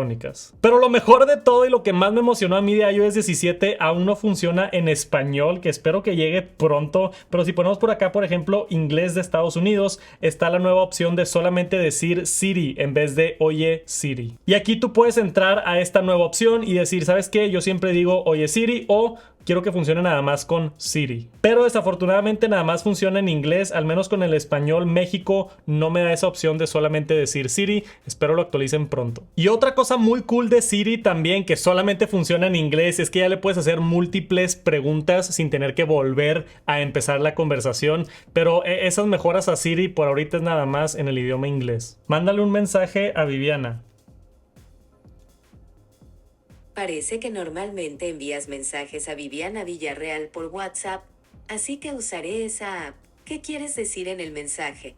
Pero lo mejor de todo y lo que más me emocionó a mí de iOS 17 aún no funciona en español, que espero que llegue pronto. Pero si ponemos por acá, por ejemplo, inglés de Estados Unidos, está la nueva opción de solamente decir Siri en vez de oye Siri. Y aquí tú puedes entrar a esta nueva opción y decir, ¿sabes qué? Yo siempre digo oye Siri o quiero que funcione nada más con Siri. Pero desafortunadamente nada más funciona en inglés, al menos con el español. México no me da esa opción de solamente decir Siri. Espero lo actualicen pronto. Y otra cosa muy cool de Siri también, que solamente funciona en inglés, es que ya le puedes hacer múltiples preguntas sin tener que volver a empezar la conversación. Pero esas mejoras a Siri por ahorita es nada más en el idioma inglés. Mándale un mensaje a Viviana. Parece que normalmente envías mensajes a Viviana Villarreal por WhatsApp, así que usaré esa app. ¿Qué quieres decir en el mensaje?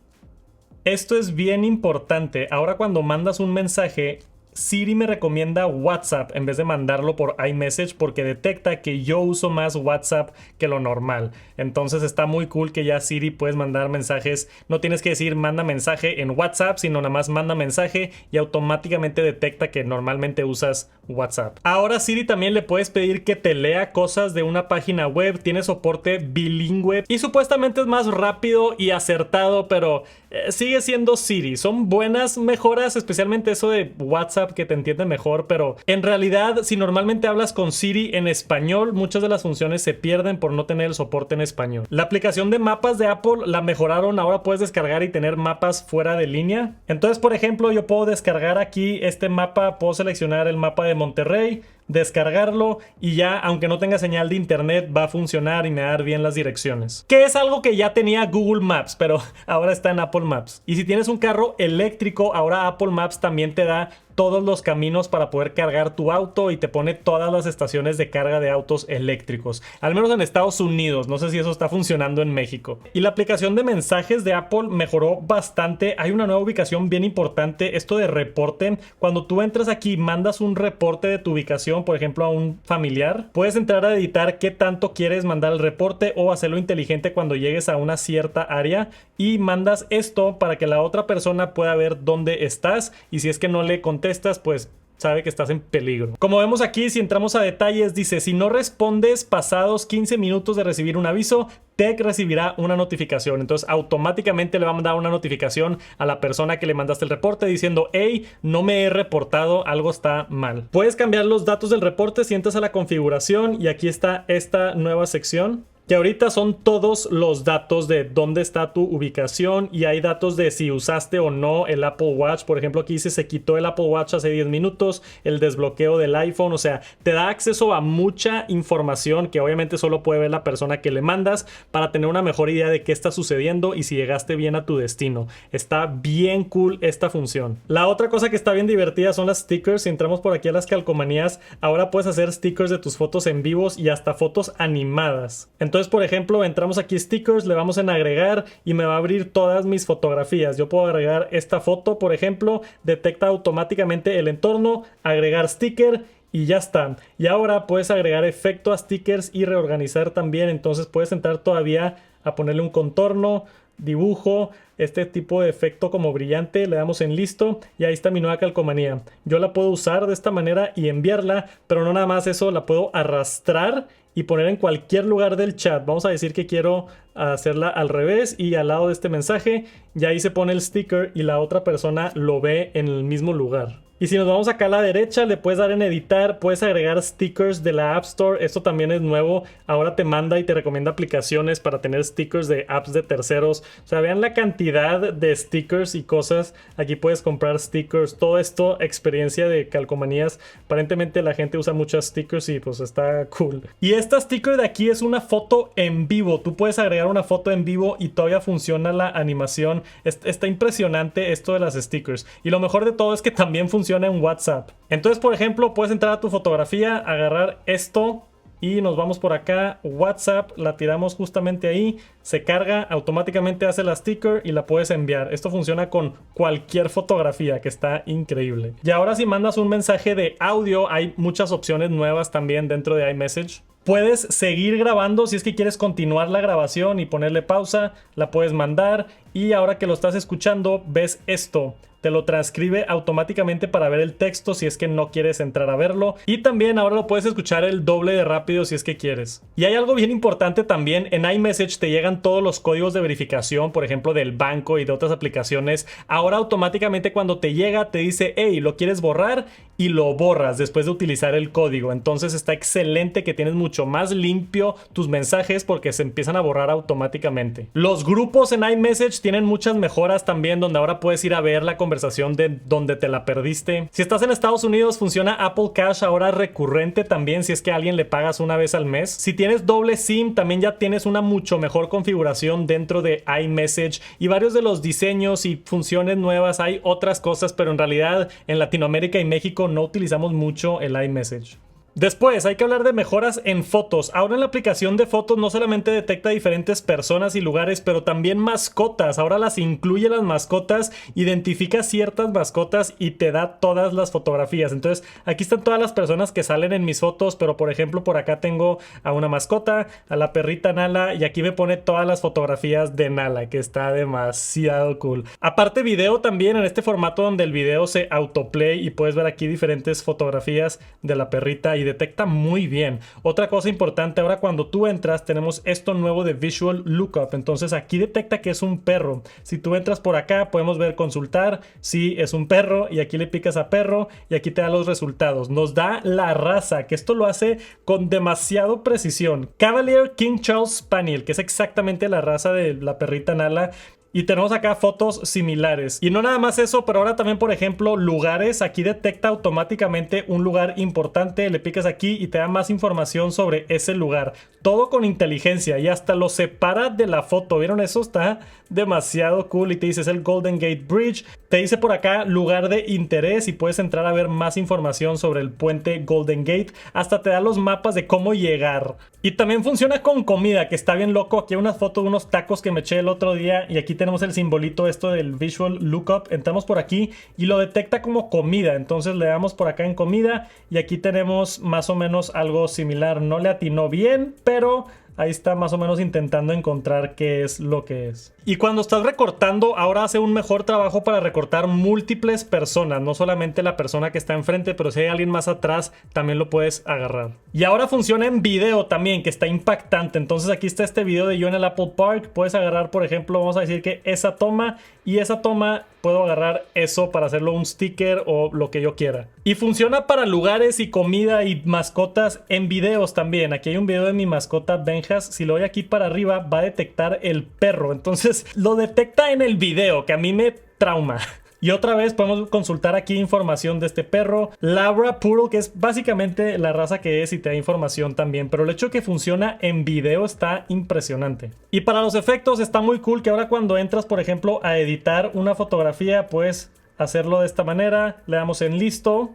Esto es bien importante. Ahora cuando mandas un mensaje, Siri me recomienda WhatsApp en vez de mandarlo por iMessage porque detecta que yo uso más WhatsApp que lo normal. Entonces está muy cool que ya Siri puedes mandar mensajes. No tienes que decir manda mensaje en WhatsApp, sino nada más manda mensaje y automáticamente detecta que normalmente usas WhatsApp. Ahora Siri también le puedes pedir que te lea cosas de una página web. Tiene soporte bilingüe y supuestamente es más rápido y acertado, pero sigue siendo Siri. Son buenas mejoras, especialmente eso de WhatsApp, que te entiende mejor, pero en realidad si normalmente hablas con Siri en español, muchas de las funciones se pierden por no tener el soporte en español. La aplicación de mapas de Apple la mejoraron. Ahora puedes descargar y tener mapas fuera de línea. Entonces, por ejemplo, yo puedo descargar aquí este mapa, puedo seleccionar el mapa de Monterrey, descargarlo y ya, aunque no tenga señal de internet, va a funcionar y me va a dar bien las direcciones. Que es algo que ya tenía Google Maps, pero ahora está en Apple Maps. Y si tienes un carro eléctrico, ahora Apple Maps también te da todos los caminos para poder cargar tu auto y te pone todas las estaciones de carga de autos eléctricos, al menos en Estados Unidos. No sé si eso está funcionando en México. Y la aplicación de mensajes de Apple mejoró bastante. Hay una nueva ubicación bien importante, esto de reporte. Cuando tú entras aquí, mandas un reporte de tu ubicación, por ejemplo a un familiar, puedes entrar a editar qué tanto quieres mandar el reporte o hacerlo inteligente cuando llegues a una cierta área y mandas esto para que la otra persona pueda ver dónde estás, y si es que no le contestas, pues sabe que estás en peligro. Como vemos aquí, si entramos a detalles, dice: si no respondes pasados 15 minutos de recibir un aviso, Tech recibirá una notificación. Entonces automáticamente le va a mandar una notificación a la persona que le mandaste el reporte diciendo: hey, no me he reportado, algo está mal. Puedes cambiar los datos del reporte si entras a la configuración, y aquí está esta nueva sección, que ahorita son todos los datos de dónde está tu ubicación, y hay datos de si usaste o no el Apple Watch. Por ejemplo, aquí dice: se quitó el Apple Watch hace 10 minutos, el desbloqueo del iPhone. O sea, te da acceso a mucha información que obviamente solo puede ver la persona que le mandas, para tener una mejor idea de qué está sucediendo y si llegaste bien a tu destino. Está bien cool esta función. La otra cosa que está bien divertida son las stickers. Si entramos por aquí a las calcomanías, ahora puedes hacer stickers de tus fotos en vivos y hasta fotos animadas. Entonces, por ejemplo, entramos aquí stickers, le vamos en agregar y me va a abrir todas mis fotografías. Yo puedo agregar esta foto, por ejemplo, detecta automáticamente el entorno, agregar sticker y ya está. Y ahora puedes agregar efecto a stickers y reorganizar también. Entonces puedes entrar todavía a ponerle un contorno, dibujo, este tipo de efecto como brillante, le damos en listo y ahí está mi nueva calcomanía. Yo la puedo usar de esta manera y enviarla, pero no nada más eso, la puedo arrastrar y poner en cualquier lugar del chat. Vamos a decir que quiero hacerla al revés y al lado de este mensaje, y ahí se pone el sticker y la otra persona lo ve en el mismo lugar. Y si nos vamos acá a la derecha, le puedes dar en editar, puedes agregar stickers de la App Store. Esto también es nuevo. Ahora te manda y te recomienda aplicaciones para tener stickers de apps de terceros. O sea, vean la cantidad de stickers y cosas. Aquí puedes comprar stickers. Todo esto, experiencia de calcomanías. Aparentemente la gente usa muchos stickers y pues está cool. Y esta sticker de aquí es una foto en vivo. Tú puedes agregar una foto en vivo y todavía funciona la animación. Está impresionante esto de las stickers. Y lo mejor de todo es que también funciona en WhatsApp. Entonces, por ejemplo, puedes entrar a tu fotografía, agarrar esto y nos vamos por acá, WhatsApp, la tiramos justamente ahí, se carga, automáticamente hace la sticker y la puedes enviar. Esto funciona con cualquier fotografía, que está increíble. Y ahora, si mandas un mensaje de audio, hay muchas opciones nuevas también dentro de iMessage. Puedes seguir grabando, si es que quieres continuar la grabación y ponerle pausa, la puedes mandar, y ahora que lo estás escuchando, ves esto. Te lo transcribe automáticamente para ver el texto si es que no quieres entrar a verlo. Y también ahora lo puedes escuchar el doble de rápido si es que quieres. Y hay algo bien importante también. En iMessage te llegan todos los códigos de verificación, por ejemplo, del banco y de otras aplicaciones. Ahora automáticamente cuando te llega te dice: hey, ¿lo quieres borrar? Y lo borras después de utilizar el código. Entonces está excelente que tienes mucho más limpio tus mensajes porque se empiezan a borrar automáticamente. Los grupos en iMessage tienen muchas mejoras también, donde ahora puedes ir a ver la conversación de donde te la perdiste. Si estás en Estados Unidos, funciona Apple Cash ahora recurrente también, si es que a alguien le pagas una vez al mes. Si tienes doble SIM, también ya tienes una mucho mejor configuración dentro de iMessage, y varios de los diseños y funciones nuevas. Hay otras cosas, pero en realidad en Latinoamérica y México no utilizamos mucho el iMessage. Después hay que hablar de mejoras en fotos. Ahora en la aplicación de fotos no solamente detecta diferentes personas y lugares, pero también mascotas. Ahora las incluye las mascotas, identifica ciertas mascotas y te da todas las fotografías. Entonces aquí están todas las personas que salen en mis fotos, pero por ejemplo por acá tengo a una mascota, a la perrita Nala, y aquí me pone todas las fotografías de Nala, que está demasiado cool. Aparte video también, en este formato donde el video se autoplay y puedes ver aquí diferentes fotografías de la perrita y detecta muy bien. Otra cosa importante, ahora cuando tú entras tenemos esto nuevo de Visual Lookup. Entonces aquí detecta que es un perro. Si tú entras por acá podemos ver consultar si es un perro, y aquí le picas a perro y aquí te da los resultados. Nos da la raza, que esto lo hace con demasiado precisión. Cavalier King Charles Spaniel, que es exactamente la raza de la perrita Nala. Y tenemos acá fotos similares. Y no nada más eso, pero ahora también, por ejemplo, lugares. Aquí detecta automáticamente un lugar importante. Le picas aquí y te da más información sobre ese lugar. Todo con inteligencia y hasta lo separa de la foto. ¿Vieron eso? Está demasiado cool. Y te dice, es el Golden Gate Bridge. Te dice por acá lugar de interés y puedes entrar a ver más información sobre el puente Golden Gate. Hasta te da los mapas de cómo llegar. Y también funciona con comida, que está bien loco. Aquí hay una foto de unos tacos que me eché el otro día y aquí tenemos el simbolito esto del Visual Lookup. Entramos por aquí y lo detecta como comida. Entonces le damos por acá en comida y aquí tenemos más o menos algo similar. No le atinó bien, pero ahí está más o menos intentando encontrar qué es lo que es. Y cuando estás recortando, ahora hace un mejor trabajo para recortar múltiples personas. No solamente la persona que está enfrente, pero si hay alguien más atrás, también lo puedes agarrar. Y ahora funciona en video también, que está impactante. Entonces aquí está este video de yo en el Apple Park. Puedes agarrar, por ejemplo, vamos a decir que esa toma y esa toma puedo agarrar eso para hacerlo un sticker o lo que yo quiera. Y funciona para lugares y comida y mascotas en videos también. Aquí hay un video de mi mascota Benjas. Si lo doy aquí para arriba va a detectar el perro. Entonces lo detecta en el video, que a mí me trauma. Y otra vez podemos consultar aquí información de este perro, Labra Poodle, que es básicamente la raza que es y te da información también. Pero el hecho de que funciona en video está impresionante. Y para los efectos está muy cool que ahora cuando entras, por ejemplo, a editar una fotografía, puedes hacerlo de esta manera. Le damos en listo.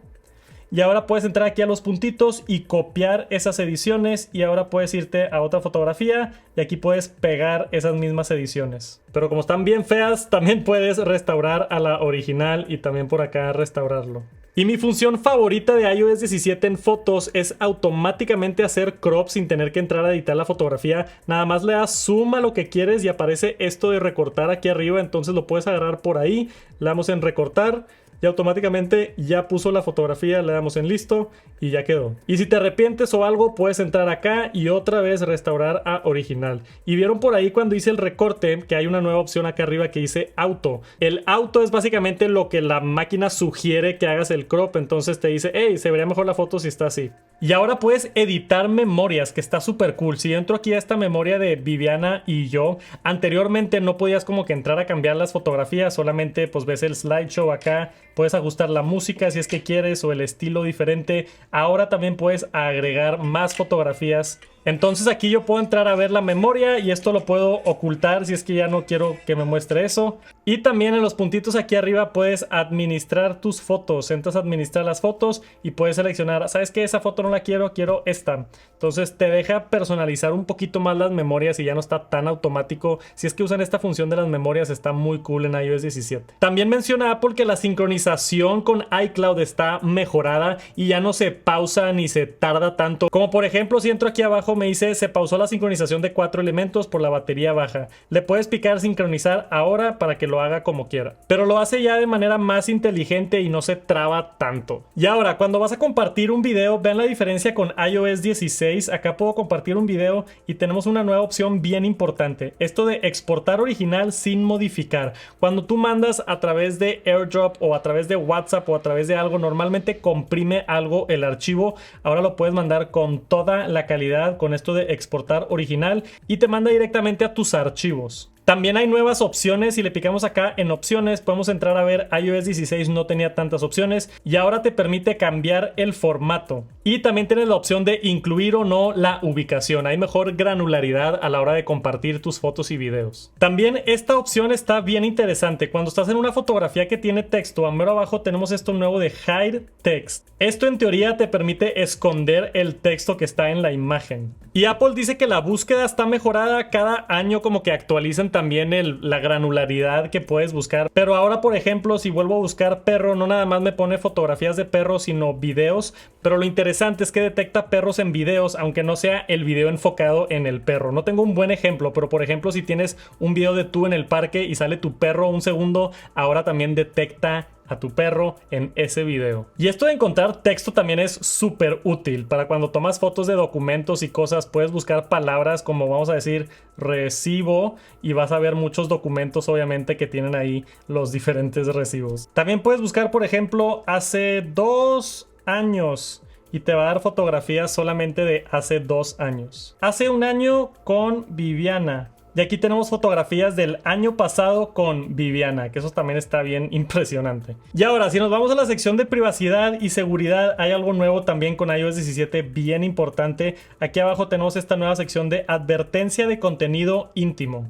Y ahora puedes entrar aquí a los puntitos y copiar esas ediciones. Y ahora puedes irte a otra fotografía y aquí puedes pegar esas mismas ediciones. Pero como están bien feas, también puedes restaurar a la original y también por acá restaurarlo. Y mi función favorita de iOS 17 en fotos es automáticamente hacer crop sin tener que entrar a editar la fotografía. Nada más le das zoom a lo que quieres y aparece esto de recortar aquí arriba. Entonces lo puedes agarrar por ahí, le damos en recortar. Y automáticamente ya puso la fotografía, le damos en listo y ya quedó. Y si te arrepientes o algo, puedes entrar acá y otra vez restaurar a original. Y vieron por ahí cuando hice el recorte que hay una nueva opción acá arriba que dice auto. El auto es básicamente lo que la máquina sugiere que hagas el crop. Entonces te dice, hey, se vería mejor la foto si está así. Y ahora puedes editar memorias, que está súper cool. Si entro aquí a esta memoria de Viviana y yo, anteriormente no podías como que entrar a cambiar las fotografías, solamente pues ves el slideshow acá, puedes ajustar la música si es que quieres o el estilo diferente. Ahora también puedes agregar más fotografías. Entonces aquí yo puedo entrar a ver la memoria y esto lo puedo ocultar si es que ya no quiero que me muestre eso. Y también en los puntitos aquí arriba puedes administrar tus fotos. Entras a administrar las fotos y puedes seleccionar, ¿sabes qué? Esa foto no la quiero, quiero esta. Entonces te deja personalizar un poquito más las memorias y ya no está tan automático. Si es que usan esta función de las memorias, está muy cool en iOS 17. También menciona Apple que la sincronización con iCloud está mejorada y ya no se pausa ni se tarda tanto. Como por ejemplo, si entro aquí abajo me dice se pausó la sincronización de 4 elementos por la batería baja. Le puedes picar sincronizar ahora para que lo haga como quiera. Pero lo hace ya de manera más inteligente y no se traba tanto. Y ahora, cuando vas a compartir un video, vean la diferencia con iOS 16. Acá puedo compartir un video y tenemos una nueva opción bien importante. Esto de exportar original sin modificar. Cuando tú mandas a través de AirDrop o a través de WhatsApp o a través de algo, normalmente comprime algo el archivo. Ahora lo puedes mandar con toda la calidad, con esto de exportar original y te manda directamente a tus archivos. También hay nuevas opciones. Si le picamos acá en opciones podemos entrar a ver. iOS 16 no tenía tantas opciones y ahora te permite cambiar el formato y también tienes la opción de incluir o no la ubicación. Hay mejor granularidad a la hora de compartir tus fotos y videos. También esta opción está bien interesante. Cuando estás en una fotografía que tiene texto, a mero abajo tenemos esto nuevo de Hide Text. Esto en teoría te permite esconder el texto que está en la imagen. Y Apple dice que la búsqueda está mejorada. Cada año como que actualizan también la granularidad que puedes buscar. Pero ahora, por ejemplo, si vuelvo a buscar perro, no nada más me pone fotografías de perros, sino videos. Pero lo interesante es que detecta perros en videos, aunque no sea el video enfocado en el perro. No tengo un buen ejemplo, pero por ejemplo, si tienes un video de tú en el parque y sale tu perro un segundo, ahora también detecta a tu perro en ese video. Y esto de encontrar texto también es súper útil para cuando tomas fotos de documentos y cosas. Puedes buscar palabras como, vamos a decir, recibo, y vas a ver muchos documentos obviamente que tienen ahí los diferentes recibos. También puedes buscar, por ejemplo, hace 2 años y te va a dar fotografías solamente de hace 2 años. Hace 1 año con Viviana. Y aquí tenemos fotografías del año pasado con Viviana, que eso también está bien impresionante. Y ahora, si nos vamos a la sección de privacidad y seguridad, hay algo nuevo también con iOS 17 bien importante. Aquí abajo tenemos esta nueva sección de advertencia de contenido íntimo.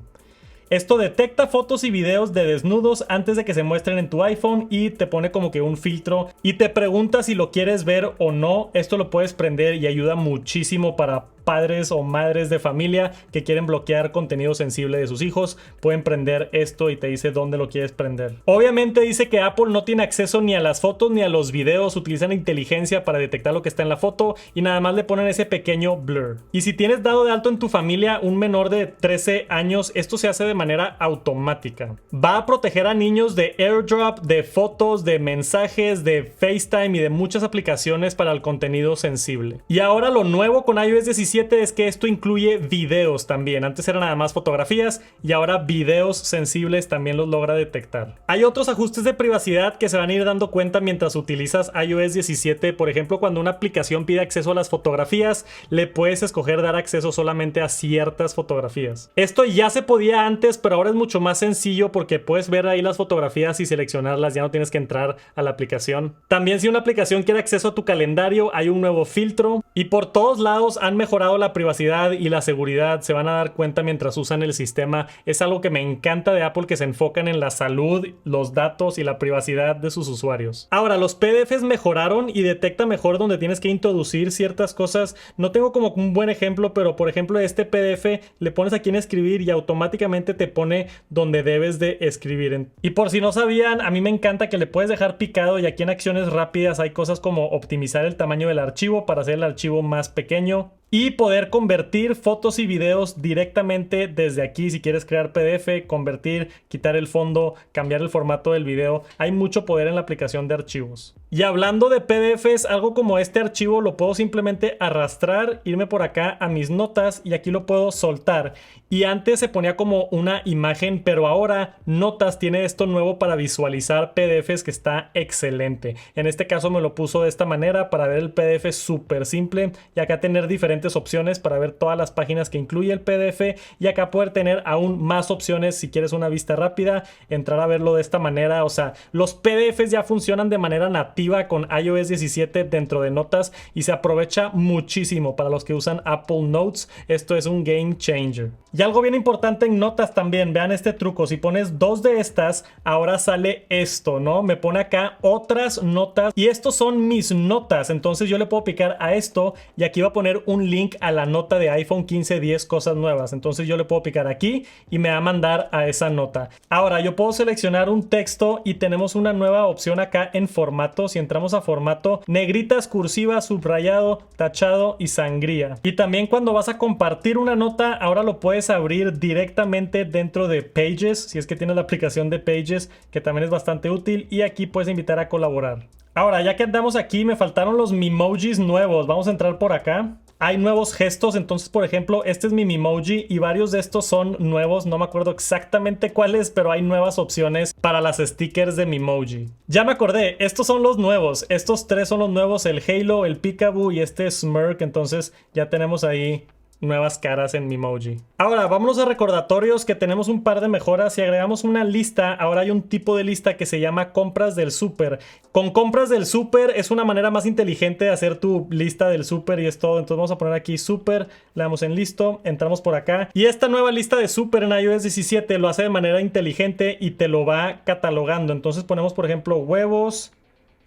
Esto detecta fotos y videos de desnudos antes de que se muestren en tu iPhone y te pone como que un filtro y te pregunta si lo quieres ver o no. Esto lo puedes prender y ayuda muchísimo para padres o madres de familia que quieren bloquear contenido sensible de sus hijos. Pueden prender esto y te dice dónde lo quieres prender. Obviamente dice que Apple no tiene acceso ni a las fotos ni a los videos. Utilizan inteligencia para detectar lo que está en la foto y nada más le ponen ese pequeño blur. Y si tienes dado de alto en tu familia un menor de 13 años, esto se hace de manera automática. Va a proteger a niños de AirDrop, de fotos, de mensajes, de FaceTime y de muchas aplicaciones para el contenido sensible. Y ahora lo nuevo con iOS 17 es que esto incluye videos también. Antes eran nada más fotografías y ahora videos sensibles también los logra detectar. Hay otros ajustes de privacidad que se van a ir dando cuenta mientras utilizas iOS 17. Por ejemplo, cuando una aplicación pide acceso a las fotografías, le puedes escoger dar acceso solamente a ciertas fotografías. Esto ya se podía antes, pero ahora es mucho más sencillo porque puedes ver ahí las fotografías y seleccionarlas. Ya no tienes que entrar a la aplicación. También si una aplicación quiere acceso a tu calendario, hay un nuevo filtro y por todos lados han mejorado la privacidad y la seguridad. Se van a dar cuenta mientras usan el sistema. Es algo que me encanta de Apple, que se enfocan en la salud, los datos y la privacidad de sus usuarios. Ahora, los PDFs mejoraron y detecta mejor donde tienes que introducir ciertas cosas. No tengo como un buen ejemplo, pero por ejemplo este PDF le pones aquí en escribir y automáticamente te pone donde debes de escribir. Y por si no sabían, a mí me encanta que le puedes dejar picado y aquí en acciones rápidas hay cosas como optimizar el tamaño del archivo para hacer el archivo más pequeño y poder convertir fotos y videos directamente desde aquí. Si quieres crear PDF, convertir, quitar el fondo, cambiar el formato del video, hay mucho poder en la aplicación de archivos. Y hablando de PDFs, algo como este archivo lo puedo simplemente arrastrar, irme por acá a mis notas y aquí lo puedo soltar. Y antes se ponía como una imagen, pero ahora Notas tiene esto nuevo para visualizar PDFs que está excelente. En este caso me lo puso de esta manera para ver el PDF súper simple y acá tener diferentes opciones para ver todas las páginas que incluye el PDF y acá poder tener aún más opciones si quieres una vista rápida, entrar a verlo de esta manera. O sea, los PDFs ya funcionan de manera nativa con iOS 17 dentro de Notas y se aprovecha muchísimo para los que usan Apple Notes. Esto es un game changer. Y algo bien importante en Notas también, vean este truco, si pones dos de estas, ahora sale esto, ¿no? Me pone acá otras notas y estos son mis notas, entonces yo le puedo picar a esto y aquí va a poner un link a la nota de iPhone 15 cosas nuevas, entonces yo le puedo picar aquí y me va a mandar a esa nota. Ahora yo puedo seleccionar un texto y tenemos una nueva opción acá en formato. Si entramos a formato, negritas, cursiva, subrayado, tachado y sangría. Y también cuando vas a compartir una nota, ahora lo puedes abrir directamente dentro de Pages, si es que tienes la aplicación de Pages, que también es bastante útil, y aquí puedes invitar a colaborar. Ahora, ya que andamos aquí, me faltaron los Memojis nuevos. Vamos a entrar por acá. Hay nuevos gestos, entonces por ejemplo este es mi Memoji y varios de estos son nuevos, no me acuerdo exactamente cuáles, pero hay nuevas opciones para las stickers de Memoji. Ya me acordé, estos son los nuevos, estos tres son los nuevos, el Halo, el Peekaboo y este Smirk, entonces ya tenemos ahí nuevas caras en Memoji. Ahora vámonos a recordatorios, que tenemos un par de mejoras. Si agregamos una lista, ahora hay un tipo de lista que se llama compras del súper. Con compras del súper es una manera más inteligente de hacer tu lista del súper y es todo. Entonces vamos a poner aquí súper, le damos en listo, entramos por acá y esta nueva lista de súper en iOS 17 lo hace de manera inteligente y te lo va catalogando. Entonces ponemos por ejemplo huevos,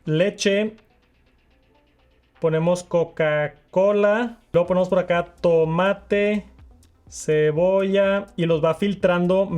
leche, ponemos Coca-Cola, luego ponemos por acá tomate, cebolla y los va filtrando.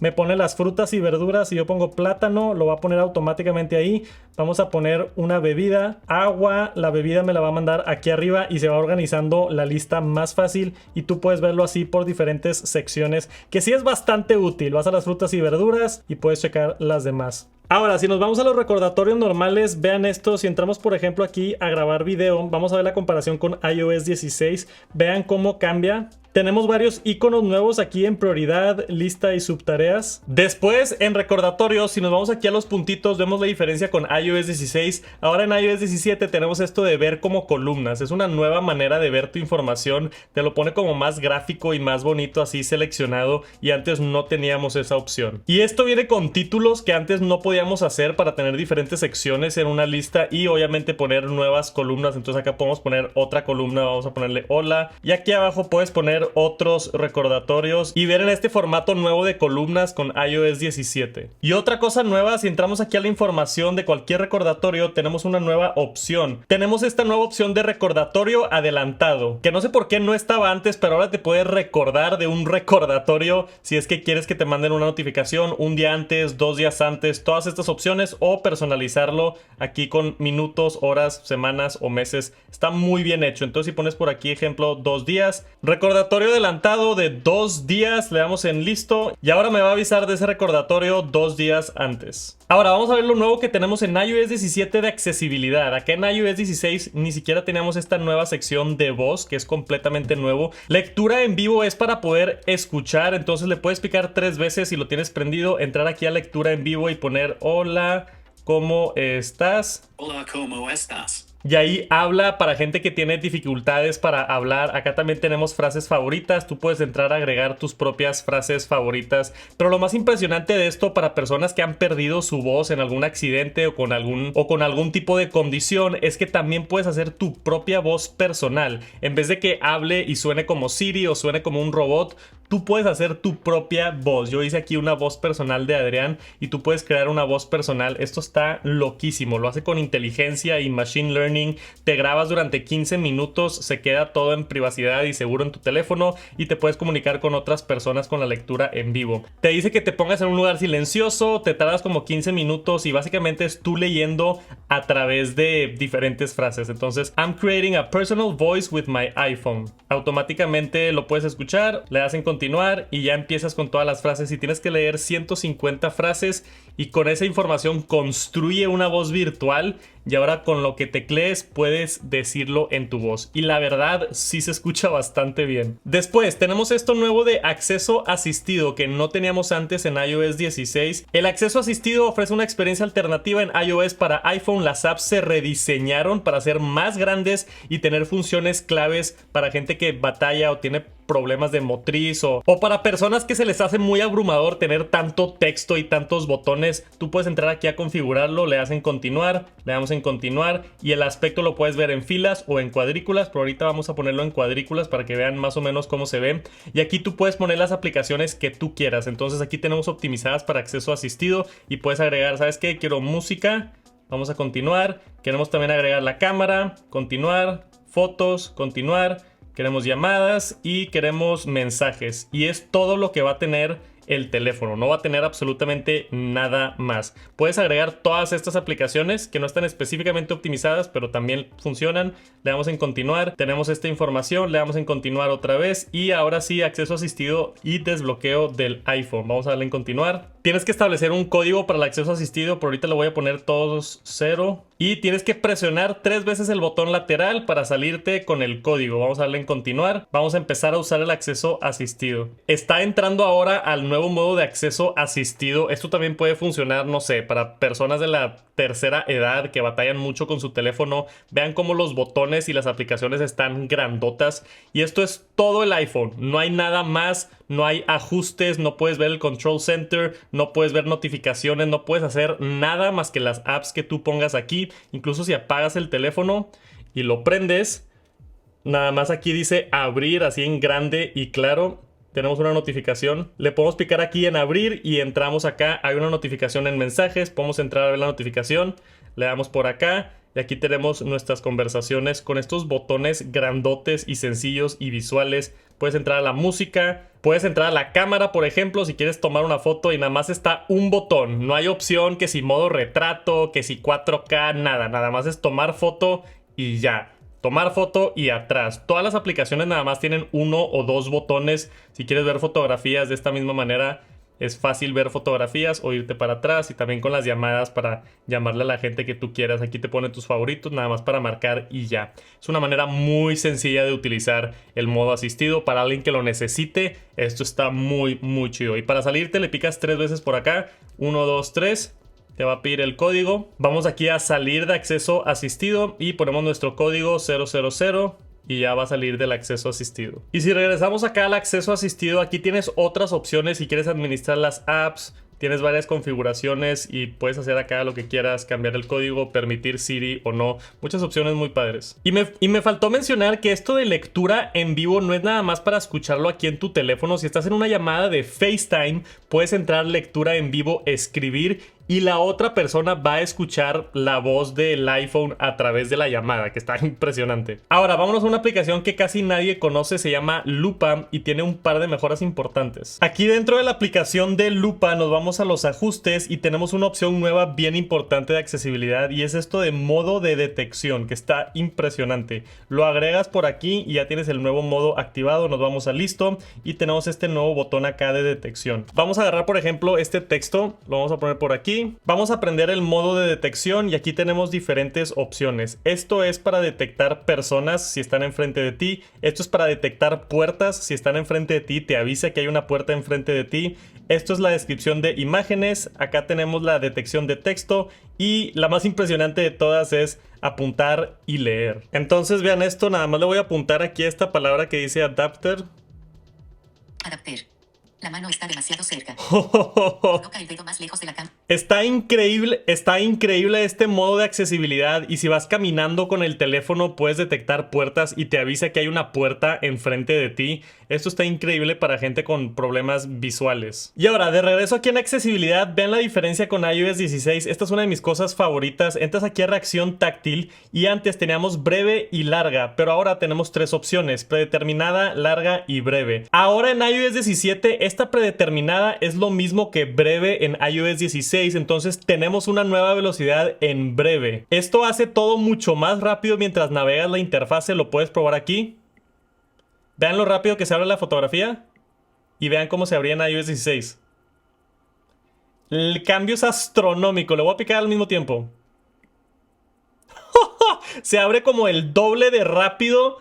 Me pone las frutas y verduras. Si yo pongo plátano, lo va a poner automáticamente ahí. Vamos a poner una bebida, agua, la bebida me la va a mandar aquí arriba y se va organizando la lista más fácil y tú puedes verlo así por diferentes secciones, que sí es bastante útil. Vas a las frutas y verduras y puedes checar las demás. Ahora, si nos vamos a los recordatorios normales, vean esto. Si entramos, por ejemplo, aquí a grabar video, vamos a ver la comparación con iOS 16. Vean cómo cambia. Tenemos varios iconos nuevos aquí en prioridad, lista y subtareas. Después, en recordatorios, si nos vamos aquí a los puntitos, vemos la diferencia con iOS iOS 16. Ahora en iOS 17 tenemos esto de ver como columnas. Es una nueva manera de ver tu información. Te lo pone como más gráfico y más bonito así seleccionado, y antes no teníamos esa opción. Y esto viene con títulos que antes no podíamos hacer para tener diferentes secciones en una lista y obviamente poner nuevas columnas. Entonces acá podemos poner otra columna, vamos a ponerle hola, y aquí abajo puedes poner otros recordatorios y ver en este formato nuevo de columnas con iOS 17. Y otra cosa nueva, si entramos aquí a la información de cualquier recordatorio, tenemos una nueva opción. Tenemos esta nueva opción de recordatorio adelantado, que no sé por qué no estaba antes, pero ahora te puedes recordar de un recordatorio si es que quieres que te manden una notificación un día antes, 2 días antes, todas estas opciones, o personalizarlo aquí con minutos, horas, semanas o meses. Está muy bien hecho. Entonces si pones por aquí ejemplo 2 días, recordatorio adelantado de 2 días, le damos en listo y ahora me va a avisar de ese recordatorio 2 días antes. Ahora vamos a ver lo nuevo que tenemos en iOS 17 de accesibilidad. Acá en iOS 16 ni siquiera teníamos esta nueva sección de voz, que es completamente nuevo. Lectura en vivo es para poder escuchar, entonces le puedes picar 3 veces si lo tienes prendido, entrar aquí a lectura en vivo y poner hola, ¿cómo estás? Hola, ¿cómo estás? Y ahí habla para gente que tiene dificultades para hablar. Acá también tenemos frases favoritas. Tú puedes entrar a agregar tus propias frases favoritas. Pero lo más impresionante de esto para personas que han perdido su voz en algún accidente o con algún tipo de condición es que también puedes hacer tu propia voz personal. En vez de que hable y suene como Siri o suene como un robot, tú puedes hacer tu propia voz. Yo hice aquí una voz personal de Adrián y tú puedes crear una voz personal. Esto está loquísimo. Lo hace con inteligencia y machine learning. Te grabas durante 15 minutos, se queda todo en privacidad y seguro en tu teléfono y te puedes comunicar con otras personas con la lectura en vivo. Te dice que te pongas en un lugar silencioso, te tardas como 15 minutos y básicamente es tú leyendo a través de diferentes frases. Entonces, I'm creating a personal voice with my iPhone. Automáticamente lo puedes escuchar, le das en continuar y ya empiezas con todas las frases y tienes que leer 150 frases y con esa información construye una voz virtual y ahora con lo que teclees puedes decirlo en tu voz y la verdad sí se escucha bastante bien. Después tenemos esto nuevo de acceso asistido que no teníamos antes en iOS 16. El acceso asistido ofrece una experiencia alternativa en iOS para iPhone. Las apps se rediseñaron para ser más grandes y tener funciones claves para gente que batalla o tiene problemas de motriz o para personas que se les hace muy abrumador tener tanto texto y tantos botones. Tú puedes entrar aquí a configurarlo, le das en continuar, le damos en continuar y el aspecto lo puedes ver en filas o en cuadrículas, pero ahorita vamos a ponerlo en cuadrículas para que vean más o menos cómo se ve. Y aquí tú puedes poner las aplicaciones que tú quieras. Entonces aquí tenemos optimizadas para acceso asistido y puedes agregar, ¿sabes qué? Quiero música, vamos a continuar. Queremos también agregar la cámara, continuar, fotos, continuar. Queremos llamadas y queremos mensajes. Y es todo lo que va a tener el teléfono. No va a tener absolutamente nada más. Puedes agregar todas estas aplicaciones que no están específicamente optimizadas, pero también funcionan. Le damos en continuar. Tenemos esta información. Le damos en continuar otra vez. Y ahora sí, acceso asistido y desbloqueo del iPhone. Vamos a darle en continuar. Tienes que establecer un código para el acceso asistido. Por ahorita le voy a poner todos 0. Y tienes que presionar 3 veces el botón lateral para salirte con el código. Vamos a darle en continuar. Vamos a empezar a usar el acceso asistido. Está entrando ahora al nuevo modo de acceso asistido. Esto también puede funcionar, no sé, para personas de la tercera edad que batallan mucho con su teléfono. Vean cómo los botones y las aplicaciones están grandotas. Y esto es todo el iPhone. No hay nada más. No hay ajustes. No puedes ver el control center. No puedes ver notificaciones. No puedes hacer nada más que las apps que tú pongas aquí. Incluso si apagas el teléfono y lo prendes, nada más aquí dice abrir así en grande y claro. Tenemos una notificación. Le podemos picar aquí en abrir y entramos acá. Hay una notificación en mensajes. Podemos entrar a ver la notificación. Le damos por acá. Y aquí tenemos nuestras conversaciones con estos botones grandotes y sencillos y visuales. Puedes entrar a la música. Puedes entrar a la cámara, por ejemplo, si quieres tomar una foto y nada más está un botón. No hay opción que si modo retrato, que si 4K, nada. Nada más es tomar foto y ya. Tomar foto y atrás. Todas las aplicaciones nada más tienen 1 o 2 botones. Si quieres ver fotografías de esta misma manera, es fácil ver fotografías o irte para atrás. Y también con las llamadas para llamarle a la gente que tú quieras. Aquí te pone tus favoritos nada más para marcar y ya. Es una manera muy sencilla de utilizar el modo asistido. Para alguien que lo necesite, esto está muy, muy chido. Y para salirte le picas 3 veces por acá. 1, 2, 3. te va a pedir el código. Vamos aquí a salir de acceso asistido y ponemos nuestro código 000 y ya va a salir del acceso asistido. Y si regresamos acá al acceso asistido, aquí tienes otras opciones si quieres administrar las apps. Tienes varias configuraciones y puedes hacer acá lo que quieras, cambiar el código, permitir Siri o no. Muchas opciones muy padres. Y me faltó mencionar que esto de lectura en vivo no es nada más para escucharlo aquí en tu teléfono. Si estás en una llamada de FaceTime, puedes entrar lectura en vivo, escribir y la otra persona va a escuchar la voz del iPhone a través de la llamada, que está impresionante. Ahora, vámonos a una aplicación que casi nadie conoce, se llama Lupa y tiene un par de mejoras importantes. Aquí dentro de la aplicación de Lupa nos vamos a los ajustes y tenemos una opción nueva bien importante de accesibilidad y es esto de modo de detección, que está impresionante. Lo agregas por aquí y ya tienes el nuevo modo activado. Nos vamos a listo y tenemos este nuevo botón acá de detección. Vamos a agarrar por ejemplo este texto, lo vamos a poner por aquí. Vamos a aprender el modo de detección y aquí tenemos diferentes opciones. Esto es para detectar personas si están enfrente de ti. Esto es para detectar puertas si están enfrente de ti. Te avisa que hay una puerta enfrente de ti. Esto es la descripción de imágenes. Acá tenemos la detección de texto. Y la más impresionante de todas es apuntar y leer. Entonces vean esto. Nada más le voy a apuntar aquí a esta palabra que dice adapter. Adapter. La mano está demasiado cerca. Coloca el dedo más lejos de la cama. Está increíble este modo de accesibilidad y si vas caminando con el teléfono puedes detectar puertas y te avisa que hay una puerta enfrente de ti. Esto está increíble para gente con problemas visuales. Y ahora, de regreso aquí en accesibilidad, vean la diferencia con iOS 16. Esta es una de mis cosas favoritas. Entras aquí a reacción táctil y antes teníamos breve y larga, pero ahora tenemos tres opciones: predeterminada, larga y breve. Ahora en iOS 17 esta predeterminada es lo mismo que breve en iOS 16, entonces tenemos una nueva velocidad en breve. Esto hace todo mucho más rápido mientras navegas la interfase. Lo puedes probar aquí. Vean lo rápido que se abre la fotografía y vean cómo se abría en iOS 16. El cambio es astronómico. Le voy a picar al mismo tiempo. Se abre como el doble de rápido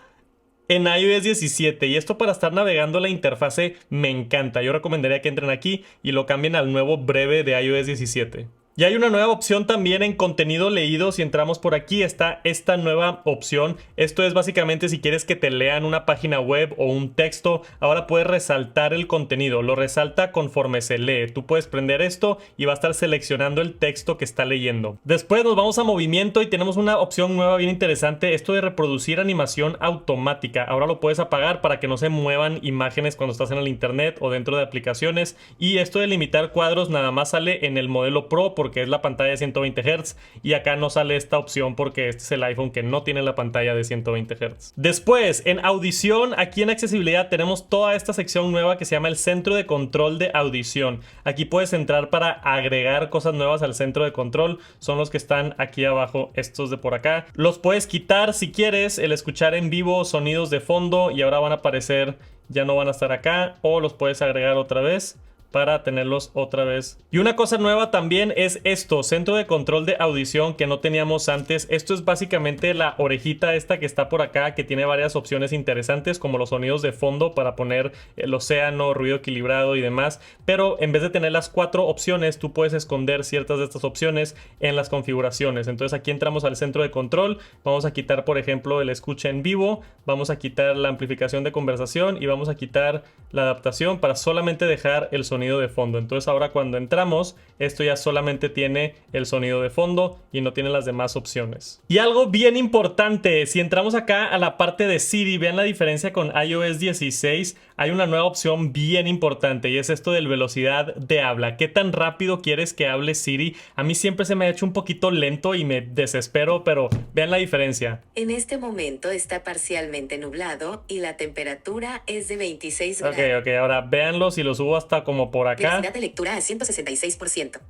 en iOS 17 y esto para estar navegando la interfase me encanta. Yo recomendaría que entren aquí y lo cambien al nuevo breve de iOS 17. Y hay una nueva opción también en contenido leído. Si entramos por aquí está esta nueva opción. Esto es básicamente si quieres que te lean una página web o un texto. Ahora puedes resaltar el contenido. Lo resalta conforme se lee. Tú puedes prender esto y va a estar seleccionando el texto que está leyendo. Después nos vamos a movimiento y tenemos una opción nueva bien interesante. Esto de reproducir animación automática. Ahora lo puedes apagar para que no se muevan imágenes cuando estás en el internet o dentro de aplicaciones. Y esto de limitar cuadros nada más sale en el modelo Pro porque es la pantalla de 120 Hz y acá no sale esta opción porque este es el iPhone que no tiene la pantalla de 120 Hz. Después, en audición, aquí en accesibilidad tenemos toda esta sección nueva que se llama el centro de control de audición. Aquí puedes entrar para agregar cosas nuevas al centro de control. Son los que están aquí abajo, estos de por acá. Los puedes quitar si quieres, el escuchar en vivo, sonidos de fondo y ahora van a aparecer, ya no van a estar acá, o los puedes agregar otra vez para tenerlos otra vez. Y una cosa nueva también es esto, centro de control de audición, que no teníamos antes. Esto es básicamente la orejita esta que está por acá, que tiene varias opciones interesantes como los sonidos de fondo para poner el océano, ruido equilibrado y demás, pero en vez de tener las 4 opciones tú puedes esconder ciertas de estas opciones en las configuraciones. Entonces aquí entramos al centro de control, vamos a quitar por ejemplo el escucha en vivo, vamos a quitar la amplificación de conversación y vamos a quitar la adaptación para solamente dejar el sonido de fondo. Entonces ahora cuando entramos esto ya solamente tiene el sonido de fondo y no tiene las demás opciones. Y algo bien importante, si entramos acá a la parte de Siri, vean la diferencia con iOS 16. Hay una nueva opción bien importante y es esto de velocidad de habla. ¿Qué tan rápido quieres que hable Siri? A mí siempre se me ha hecho un poquito lento y me desespero, pero vean la diferencia. En este momento está parcialmente nublado y la temperatura es de 26 grados. Ok, ahora véanlo si lo subo hasta como por acá. Velocidad de lectura a 166%.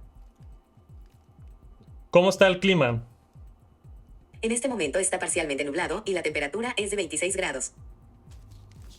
¿Cómo está el clima? En este momento está parcialmente nublado y la temperatura es de 26 grados.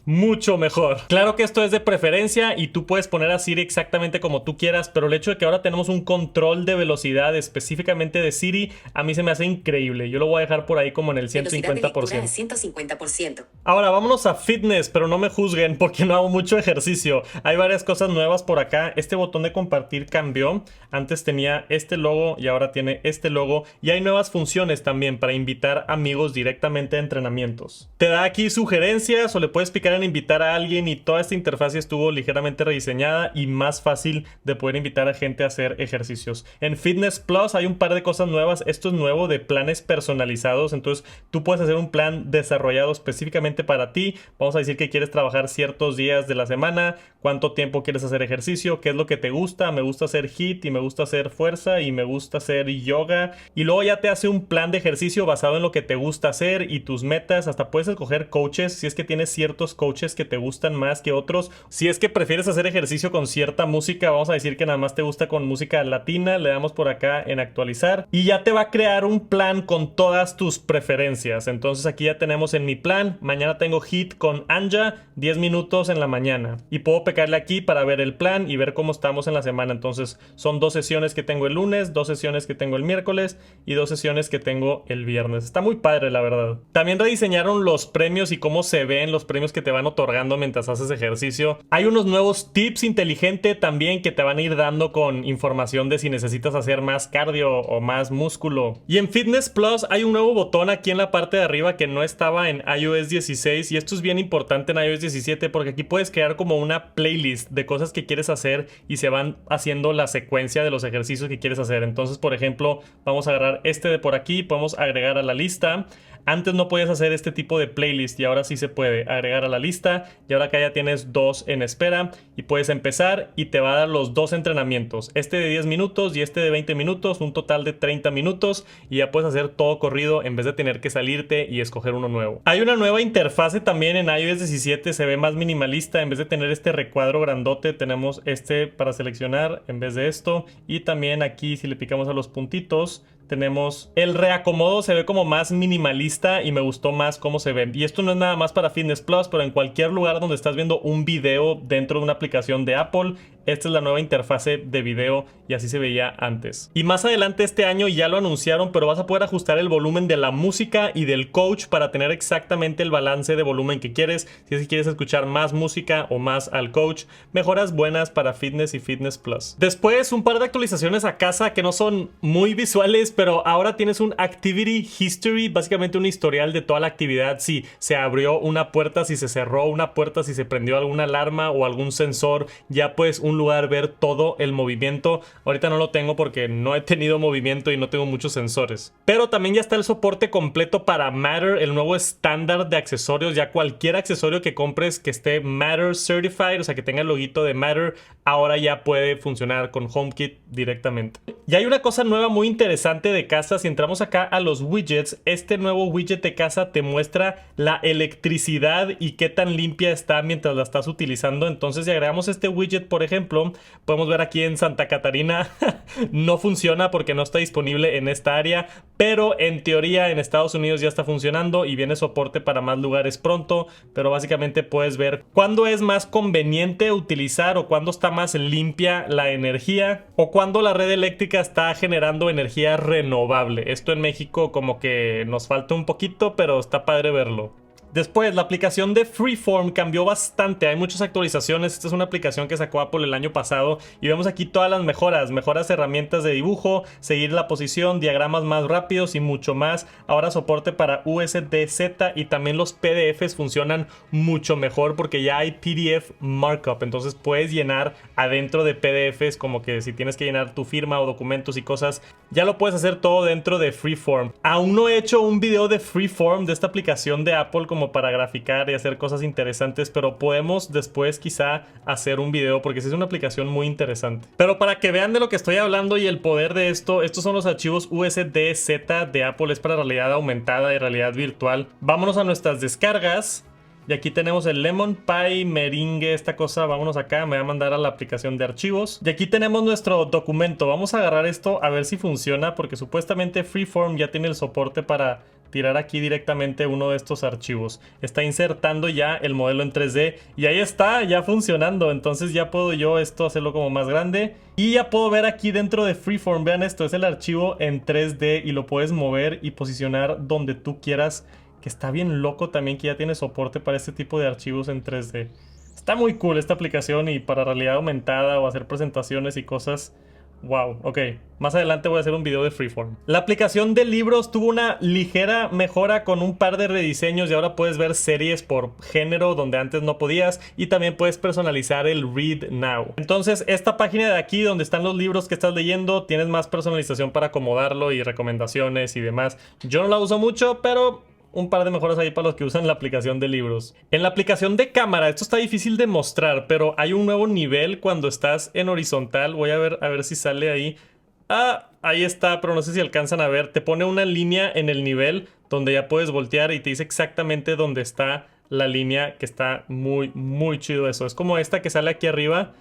mucho mejor. Claro que esto es de preferencia y tú puedes poner a Siri exactamente como tú quieras, pero el hecho de que ahora tenemos un control de velocidad específicamente de Siri, a mí se me hace increíble. Yo lo voy a dejar por ahí como en el 150%. 150%. Ahora vámonos a fitness, pero no me juzguen porque no hago mucho ejercicio. Hay varias cosas nuevas por acá. Este botón de compartir cambió. Antes tenía este logo y ahora tiene este logo. Y hay nuevas funciones también para invitar amigos directamente a entrenamientos. Te da aquí sugerencias o le puedes picar en invitar a alguien, y toda esta interfaz estuvo ligeramente rediseñada y más fácil de poder invitar a gente a hacer ejercicios. En Fitness Plus hay un par de cosas nuevas. Esto es nuevo, de planes personalizados. Entonces tú puedes hacer un plan desarrollado específicamente para ti. Vamos a decir que quieres trabajar ciertos días de la semana, cuánto tiempo quieres hacer ejercicio, qué es lo que te gusta. Me gusta hacer HIIT y me gusta hacer fuerza y me gusta hacer yoga, y luego ya te hace un plan de ejercicio basado en lo que te gusta hacer y tus metas. Hasta puedes escoger coaches si es que tienes ciertos coaches que te gustan más que otros. Si es que prefieres hacer ejercicio con cierta música, vamos a decir que nada más te gusta con música latina, le damos por acá en actualizar y ya te va a crear un plan con todas tus preferencias. Entonces aquí ya tenemos en mi plan, mañana tengo HIIT con Anja, 10 minutos en la mañana, y puedo pegarle aquí para ver el plan y ver cómo estamos en la semana. Entonces son 2 sesiones que tengo el lunes, 2 sesiones que tengo el miércoles y 2 sesiones que tengo el viernes. Está muy padre, la verdad. También rediseñaron los premios y cómo se ven los premios que te van otorgando mientras haces ejercicio. Hay unos nuevos tips inteligentes también que te van a ir dando con información de si necesitas hacer más cardio o más músculo. Y en Fitness Plus hay un nuevo botón aquí en la parte de arriba que no estaba en iOS 16, y esto es bien importante en iOS 17 porque aquí puedes crear como una playlist de cosas que quieres hacer y se van haciendo la secuencia de los ejercicios que quieres hacer. Entonces, por ejemplo, vamos a agarrar este de por aquí, podemos agregar a la lista. Antes no podías hacer este tipo de playlist y ahora sí se puede agregar a la lista, y ahora acá ya tienes 2 en espera y puedes empezar y te va a dar los 2 entrenamientos, este de 10 minutos y este de 20 minutos, un total de 30 minutos, y ya puedes hacer todo corrido en vez de tener que salirte y escoger uno nuevo. Hay una nueva interfase también en iOS 17, se ve más minimalista. En vez de tener este recuadro grandote, tenemos este para seleccionar en vez de esto, y también aquí si le picamos a los puntitos tenemos el reacomodo, se ve como más minimalista y me gustó más cómo se ven. Y esto no es nada más para Fitness Plus, pero en cualquier lugar donde estás viendo un video dentro de una aplicación de Apple, esta es la nueva interfase de video y así se veía antes. Y más adelante este año ya lo anunciaron, pero vas a poder ajustar el volumen de la música y del coach para tener exactamente el balance de volumen que quieres. Si es que quieres escuchar más música o más al coach, mejoras buenas para Fitness y Fitness Plus. Después un par de actualizaciones a casa que no son muy visuales, pero ahora tienes un Activity History, básicamente un historial de toda la actividad. Si se abrió una puerta, si se cerró una puerta, si se prendió alguna alarma o algún sensor, ya puedes un lugar ver todo el movimiento. Ahorita no lo tengo porque no he tenido movimiento y no tengo muchos sensores. Pero también ya está el soporte completo para Matter, el nuevo estándar de accesorios. Ya cualquier accesorio que compres que esté Matter Certified, o sea que tenga el loguito de Matter, ahora ya puede funcionar con HomeKit directamente. Y hay una cosa nueva muy interesante de casa. Si entramos acá a los widgets, este nuevo widget de casa te muestra la electricidad y qué tan limpia está mientras la estás utilizando. Entonces si agregamos este widget, por ejemplo, podemos ver aquí en Santa Catarina no funciona porque no está disponible en esta área, pero en teoría en Estados Unidos ya está funcionando y viene soporte para más lugares pronto. Pero básicamente puedes ver cuándo es más conveniente utilizar o cuándo está más limpia la energía o cuándo la red eléctrica está generando energía renovable. Esto en México como que nos falta un poquito, pero está padre verlo. Después, la aplicación de Freeform cambió bastante, hay muchas actualizaciones. Esta es una aplicación que sacó Apple el año pasado y vemos aquí todas las mejoras herramientas de dibujo, seguir la posición, diagramas más rápidos y mucho más. Ahora soporte para USDZ y también los PDFs funcionan mucho mejor porque ya hay PDF Markup, entonces puedes llenar adentro de PDFs, como que si tienes que llenar tu firma o documentos y cosas, ya lo puedes hacer todo dentro de Freeform. Aún no he hecho un video de Freeform, de esta aplicación de Apple, como para graficar y hacer cosas interesantes, pero podemos después quizá hacer un video porque sí es una aplicación muy interesante. Pero para que vean de lo que estoy hablando y el poder de esto, estos son los archivos USDZ de Apple, es para realidad aumentada y realidad virtual. Vámonos a nuestras descargas. Y aquí tenemos el Lemon Pie Meringue, esta cosa. Vámonos acá, me va a mandar a la aplicación de archivos. Y aquí tenemos nuestro documento. Vamos a agarrar esto a ver si funciona, porque supuestamente Freeform ya tiene el soporte para tirar aquí directamente uno de estos archivos. Está insertando ya el modelo en 3D y ahí está, ya funcionando. Entonces ya puedo yo esto hacerlo como más grande y ya puedo ver aquí dentro de Freeform. Vean esto, es el archivo en 3D y lo puedes mover y posicionar donde tú quieras, que está bien loco también que ya tiene soporte para este tipo de archivos en 3D. Está muy cool esta aplicación y para realidad aumentada o hacer presentaciones y cosas. Wow, ok. Más adelante voy a hacer un video de Freeform. La aplicación de libros tuvo una ligera mejora con un par de rediseños y ahora puedes ver series por género donde antes no podías y también puedes personalizar el Read Now. Entonces esta página de aquí donde están los libros que estás leyendo, tienes más personalización para acomodarlo y recomendaciones y demás. Yo no la uso mucho, pero un par de mejoras ahí para los que usan la aplicación de libros. En la aplicación de cámara, esto está difícil de mostrar, pero hay un nuevo nivel cuando estás en horizontal. Voy a ver si sale ahí. Ah, ahí está, pero no sé si alcanzan a ver. Te pone una línea en el nivel donde ya puedes voltear y te dice exactamente dónde está la línea, que está muy, muy chido eso. Es como esta que sale aquí arriba.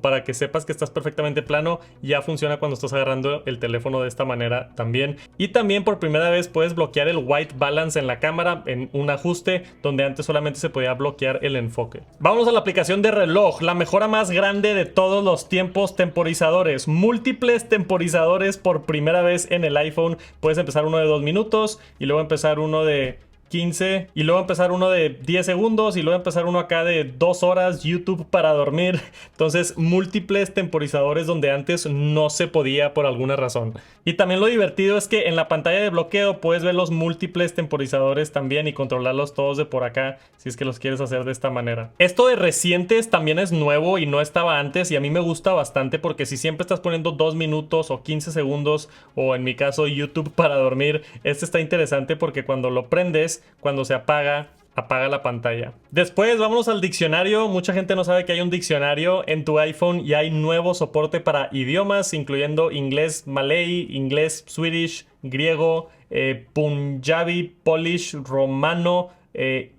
Para que sepas que estás perfectamente plano, ya funciona cuando estás agarrando el teléfono de esta manera también. Y también por primera vez puedes bloquear el white balance en la cámara en un ajuste donde antes solamente se podía bloquear el enfoque. Vamos a la aplicación de reloj, la mejora más grande de todos los tiempos: temporizadores. Múltiples temporizadores por primera vez en el iPhone. Puedes empezar uno de 2 minutos y luego empezar uno de 15 y luego empezar uno de 10 segundos y luego empezar uno acá de 2 horas, YouTube para dormir. Entonces múltiples temporizadores donde antes no se podía por alguna razón. Y también lo divertido es que en la pantalla de bloqueo puedes ver los múltiples temporizadores también y controlarlos todos de por acá si es que los quieres hacer de esta manera. Esto de recientes también es nuevo y no estaba antes, y a mí me gusta bastante porque si siempre estás poniendo 2 minutos o 15 segundos o en mi caso YouTube para dormir, este está interesante porque cuando lo prendes, cuando se apaga la pantalla. Después vámonos al diccionario. Mucha gente no sabe que hay un diccionario en tu iPhone y hay nuevo soporte para idiomas, incluyendo inglés malay, inglés swedish, griego, punjabi, polish, romano,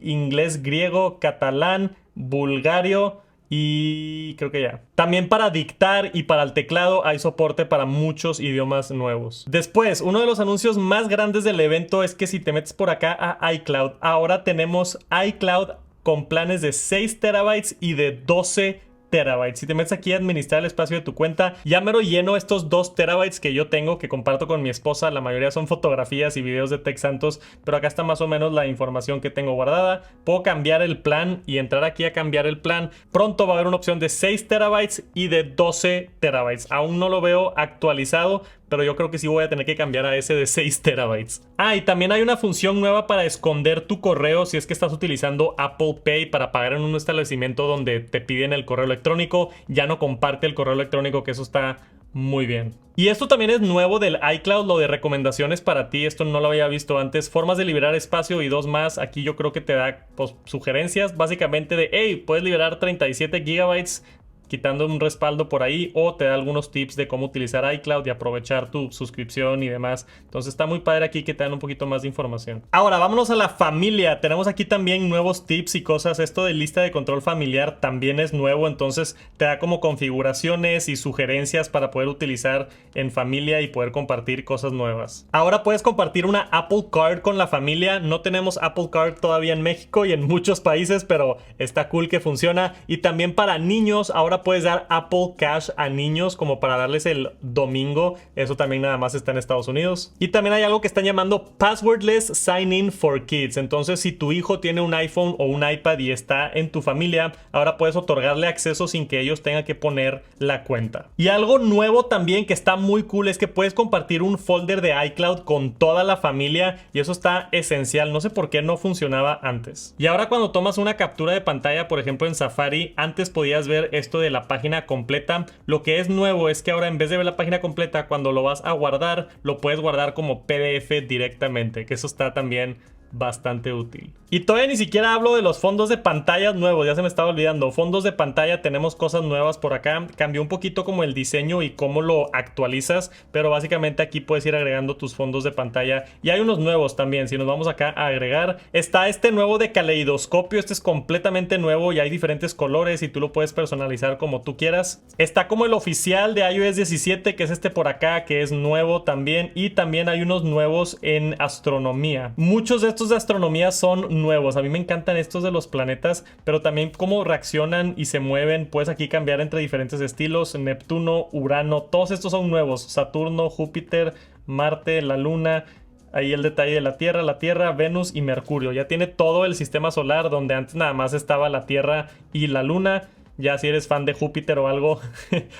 inglés griego, catalán, bulgario y creo que ya. También para dictar y para el teclado hay soporte para muchos idiomas nuevos. Después, uno de los anuncios más grandes del evento es que si te metes por acá a iCloud, ahora tenemos iCloud con planes de 6 terabytes y de 12 terabytes. Si te metes aquí a administrar el espacio de tu cuenta, ya mero lleno estos 2 terabytes que yo tengo, que comparto con mi esposa. La mayoría son fotografías y videos de Tech Santos, pero acá está más o menos la información que tengo guardada. Puedo cambiar el plan y entrar aquí a cambiar el plan. Pronto va a haber una opción de 6 terabytes y de 12 terabytes. Aún no lo veo actualizado, pero yo creo que sí voy a tener que cambiar a ese de 6 terabytes. Ah, y también hay una función nueva para esconder tu correo si es que estás utilizando Apple Pay para pagar en un establecimiento donde te piden el correo electrónico. Ya no comparte el correo electrónico, que eso está muy bien. Y esto también es nuevo del iCloud, lo de recomendaciones para ti. Esto no lo había visto antes. Formas de liberar espacio y 2 más. Aquí yo creo que te da sugerencias básicamente de, hey, puedes liberar 37 gigabytes quitando un respaldo por ahí, o te da algunos tips de cómo utilizar iCloud y aprovechar tu suscripción y demás. Entonces está muy padre aquí que te dan un poquito más de información. Ahora vámonos a la familia. Tenemos aquí también nuevos tips y cosas. Esto de lista de control familiar también es nuevo, entonces te da como configuraciones y sugerencias para poder utilizar en familia y poder compartir cosas nuevas. Ahora puedes compartir una Apple Card con la familia. No tenemos Apple Card todavía en México y en muchos países, pero está cool que funciona. Y también para niños, ahora puedes dar Apple Cash a niños como para darles el domingo. Eso también nada más está en Estados Unidos. Y también hay algo que están llamando Passwordless Sign In for Kids. Entonces si tu hijo tiene un iPhone o un iPad y está en tu familia, ahora puedes otorgarle acceso sin que ellos tengan que poner la cuenta. Y algo nuevo también que está muy cool es que puedes compartir un folder de iCloud con toda la familia, y eso está esencial. No sé por qué no funcionaba antes. Y ahora cuando tomas una captura de pantalla, por ejemplo en Safari, antes podías ver esto de la página completa. Lo que es nuevo es que ahora en vez de ver la página completa, cuando lo vas a guardar, lo puedes guardar como PDF directamente, que eso está también bastante útil. Y todavía ni siquiera hablo de los fondos de pantallas nuevos, ya se me estaba olvidando. Fondos de pantalla, tenemos cosas nuevas por acá. Cambió un poquito como el diseño y cómo lo actualizas, pero básicamente aquí puedes ir agregando tus fondos de pantalla. Y hay unos nuevos también, si nos vamos acá a agregar, está este nuevo de caleidoscopio. Este es completamente nuevo y hay diferentes colores y tú lo puedes personalizar como tú quieras. Está como el oficial de iOS 17, que es este por acá, que es nuevo también. Y también hay unos nuevos en astronomía. Muchos de estos de astronomía son nuevos. A mí me encantan estos de los planetas, pero también cómo reaccionan y se mueven. Puedes aquí cambiar entre diferentes estilos. Neptuno, Urano, todos estos son nuevos. Saturno, Júpiter, Marte, la Luna. Ahí el detalle de la Tierra, Venus y Mercurio. Ya tiene todo el sistema solar, donde antes nada más estaba la Tierra y la Luna. Ya si eres fan de Júpiter o algo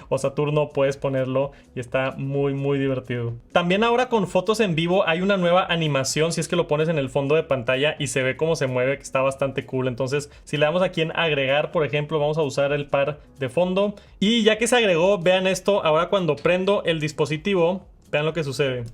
o Saturno, puedes ponerlo y está muy muy divertido. También ahora con fotos en vivo hay una nueva animación si es que lo pones en el fondo de pantalla y se ve cómo se mueve, que está bastante cool. Entonces si le damos aquí en agregar, por ejemplo, vamos a usar el par de fondo. Y ya que se agregó, vean esto, ahora cuando prendo el dispositivo, vean lo que sucede.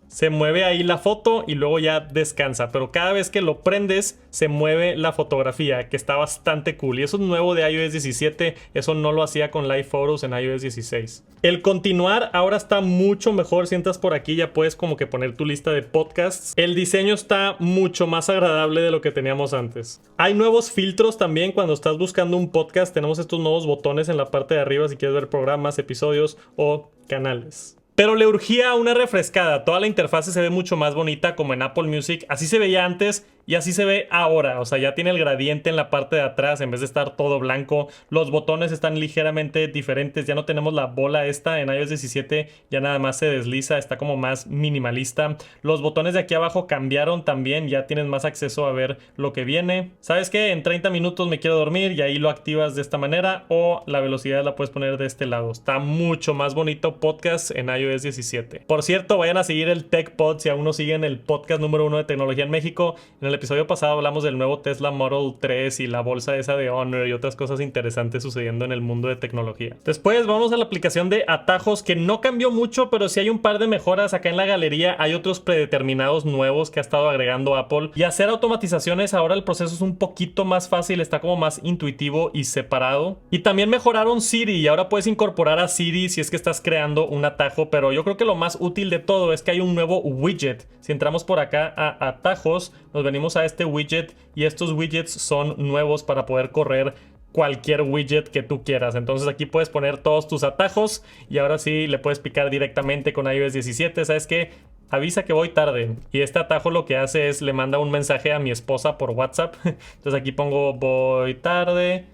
Se mueve ahí la foto y luego ya descansa, pero cada vez que lo prendes se mueve la fotografía, que está bastante cool. Y eso es nuevo de iOS 17, eso no lo hacía con Live Photos en iOS 16. El continuar ahora está mucho mejor. Si entras por aquí ya puedes como que poner tu lista de podcasts. El diseño está mucho más agradable de lo que teníamos antes. Hay nuevos filtros también cuando estás buscando un podcast. Tenemos estos nuevos botones en la parte de arriba si quieres ver programas, episodios o canales. Pero le urgía una refrescada. Toda la interfaz se ve mucho más bonita como en Apple Music. Así se veía antes y así se ve ahora. O sea, ya tiene el gradiente en la parte de atrás en vez de estar todo blanco. Los botones están ligeramente diferentes. Ya no tenemos la bola esta en iOS 17. Ya nada más se desliza. Está como más minimalista. Los botones de aquí abajo cambiaron también. Ya tienes más acceso a ver lo que viene. ¿Sabes qué? En 30 minutos me quiero dormir y ahí lo activas de esta manera. O la velocidad la puedes poner de este lado. Está mucho más bonito podcast en iOS 17. Por cierto, vayan a seguir el TechPod si aún no siguen el podcast número 1 de tecnología en México. En el episodio pasado hablamos del nuevo Tesla Model 3 y la bolsa esa de Honor y otras cosas interesantes sucediendo en el mundo de tecnología. Después vamos a la aplicación de atajos, que no cambió mucho, pero sí hay un par de mejoras. Acá en la galería hay otros predeterminados nuevos que ha estado agregando Apple. Y hacer automatizaciones, ahora el proceso es un poquito más fácil, está como más intuitivo y separado. Y también mejoraron Siri y ahora puedes incorporar a Siri si es que estás creando un atajo, pero yo creo que lo más útil de todo es que hay un nuevo widget. Si entramos por acá a atajos, nos venimos a este widget y estos widgets son nuevos para poder correr cualquier widget que tú quieras. Entonces aquí puedes poner todos tus atajos y ahora sí le puedes picar directamente con iOS 17. ¿Sabes qué? Avisa que voy tarde. Y este atajo lo que hace es le manda un mensaje a mi esposa por WhatsApp. Entonces aquí pongo voy tarde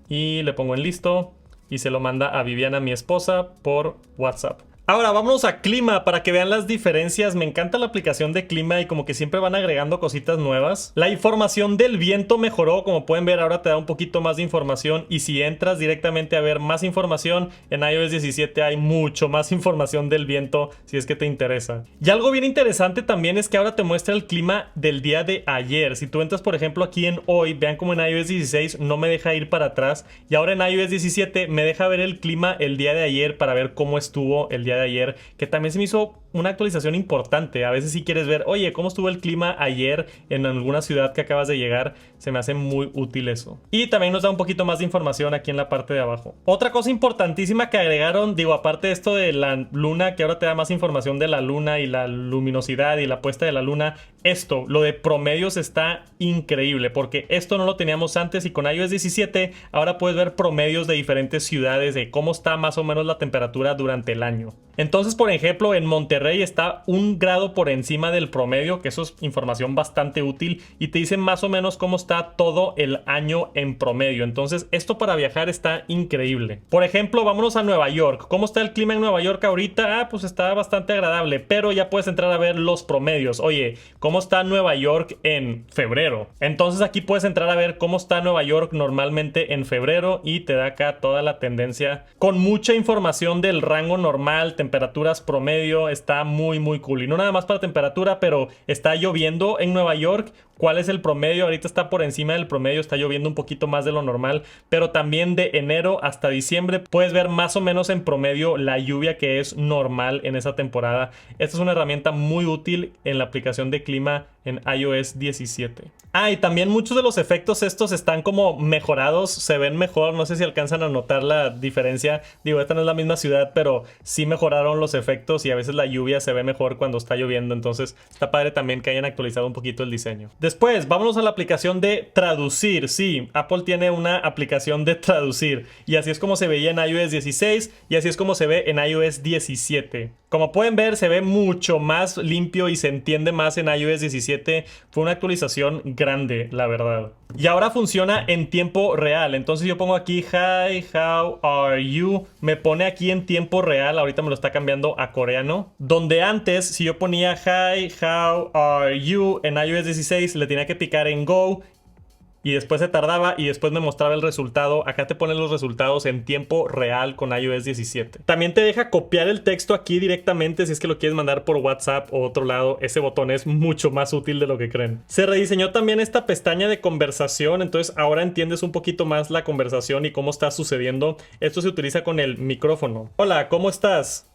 y le pongo en listo y se lo manda a Viviana, mi esposa, por WhatsApp. Ahora vámonos a clima para que vean las diferencias. Me encanta la aplicación de clima y como que siempre van agregando cositas nuevas. La información del viento mejoró, como pueden ver ahora te da un poquito más de información. Y si entras directamente a ver más información, en iOS 17 hay mucho más información del viento si es que te interesa. Y algo bien interesante también es que ahora te muestra el clima del día de ayer. Si tú entras por ejemplo aquí en hoy, vean como en iOS 16 no me deja ir para atrás. Y ahora en iOS 17 me deja ver el clima el día de ayer para ver cómo estuvo el día de ayer, que también se me hizo una actualización importante. A veces si quieres ver, oye, ¿cómo estuvo el clima ayer en alguna ciudad que acabas de llegar? Se me hace muy útil eso. Y también nos da un poquito más de información aquí en la parte de abajo. Otra cosa importantísima que agregaron, digo, aparte de esto de la luna, que ahora te da más información de la luna y la luminosidad y la puesta de la luna, esto, lo de promedios está increíble, porque esto no lo teníamos antes y con iOS 17 ahora puedes ver promedios de diferentes ciudades, de cómo está más o menos la temperatura durante el año. Entonces, por ejemplo, en Monterrey está 1 grado por encima del promedio, que eso es información bastante útil, y te dicen más o menos cómo está todo el año en promedio. Entonces, esto para viajar está increíble. Por ejemplo, vámonos a Nueva York. ¿Cómo está el clima en Nueva York ahorita? Pues está bastante agradable, pero ya puedes entrar a ver los promedios. Oye, ¿cómo está Nueva York en febrero? Entonces aquí puedes entrar a ver cómo está Nueva York normalmente en febrero y te da acá toda la tendencia con mucha información del rango normal, temperaturas promedio. Está muy muy cool. Y no nada más para temperatura, pero está lloviendo en Nueva York. ¿Cuál es el promedio? Ahorita está por encima del promedio, está lloviendo un poquito más de lo normal, pero también de enero hasta diciembre puedes ver más o menos en promedio la lluvia que es normal en esa temporada. Esta es una herramienta muy útil en la aplicación de clima en iOS 17. Ah, y también muchos de los efectos estos están como mejorados, se ven mejor, no sé si alcanzan a notar la diferencia. Digo, esta no es la misma ciudad, pero sí mejoraron los efectos y a veces la lluvia se ve mejor cuando está lloviendo, entonces está padre también que hayan actualizado un poquito el diseño. Después, vámonos a la aplicación de traducir. Sí, Apple tiene una aplicación de traducir y así es como se veía en iOS 16 y así es como se ve en iOS 17. Como pueden ver, se ve mucho más limpio y se entiende más en iOS 17. Fue una actualización grande, la verdad. Y ahora funciona en tiempo real. Entonces yo pongo aquí Hi, how are you? Me pone aquí en tiempo real. Ahorita me lo está cambiando a coreano. Donde antes, si yo ponía Hi, how are you? En iOS 16 le tenía que picar en Go. Y después se tardaba y después me mostraba el resultado. Acá te ponen los resultados en tiempo real con iOS 17. También te deja copiar el texto aquí directamente si es que lo quieres mandar por WhatsApp o otro lado. Ese botón es mucho más útil de lo que creen. Se rediseñó también esta pestaña de conversación. Entonces ahora entiendes un poquito más la conversación y cómo está sucediendo. Esto se utiliza con el micrófono. Hola, ¿cómo estás?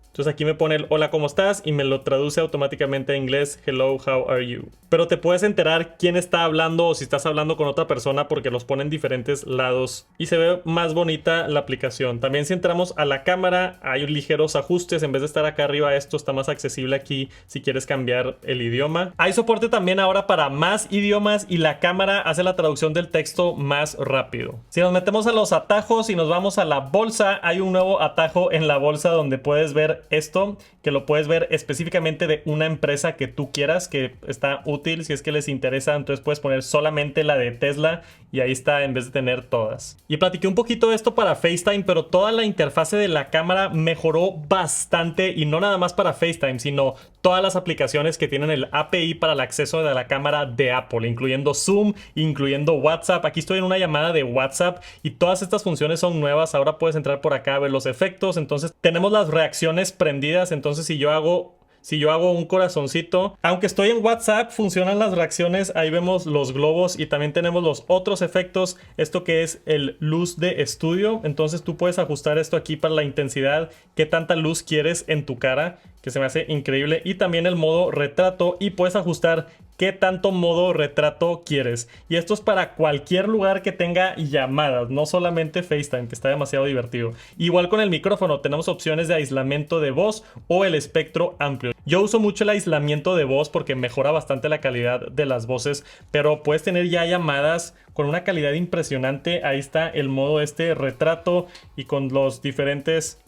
Entonces aquí me pone el hola, ¿cómo estás? Y me lo traduce automáticamente a inglés, hello, how are you? Pero te puedes enterar quién está hablando o si estás hablando con otra persona porque los pone en diferentes lados y se ve más bonita la aplicación. También si entramos a la cámara hay ligeros ajustes. En vez de estar acá arriba, esto está más accesible aquí si quieres cambiar el idioma. Hay soporte también ahora para más idiomas y la cámara hace la traducción del texto más rápido. Si nos metemos a los atajos y nos vamos a la bolsa, hay un nuevo atajo en la bolsa donde puedes ver esto, que lo puedes ver específicamente de una empresa que tú quieras, que está útil si es que les interesa. Entonces puedes poner solamente la de Tesla y ahí está en vez de tener todas. Y platiqué un poquito de esto para FaceTime, pero toda la interfase de la cámara mejoró bastante y no nada más para FaceTime, sino todas las aplicaciones que tienen el API para el acceso de la cámara de Apple, incluyendo Zoom, incluyendo WhatsApp. Aquí estoy en una llamada de WhatsApp y todas estas funciones son nuevas. Ahora puedes entrar por acá a ver los efectos. Entonces tenemos las reacciones prendidas. Entonces si yo hago un corazoncito, aunque estoy en WhatsApp, funcionan las reacciones. Ahí vemos los globos y también tenemos los otros efectos. Esto que es el luz de estudio. Entonces tú puedes ajustar esto aquí para la intensidad, qué tanta luz quieres en tu cara, que se me hace increíble. Y también el modo retrato y puedes ajustar qué tanto modo retrato quieres. Y esto es para cualquier lugar que tenga llamadas, no solamente FaceTime, que está demasiado divertido. Igual con el micrófono tenemos opciones de aislamiento de voz o el espectro amplio. Yo uso mucho el aislamiento de voz porque mejora bastante la calidad de las voces, pero puedes tener ya llamadas con una calidad impresionante. Ahí está el modo retrato y con los diferentes.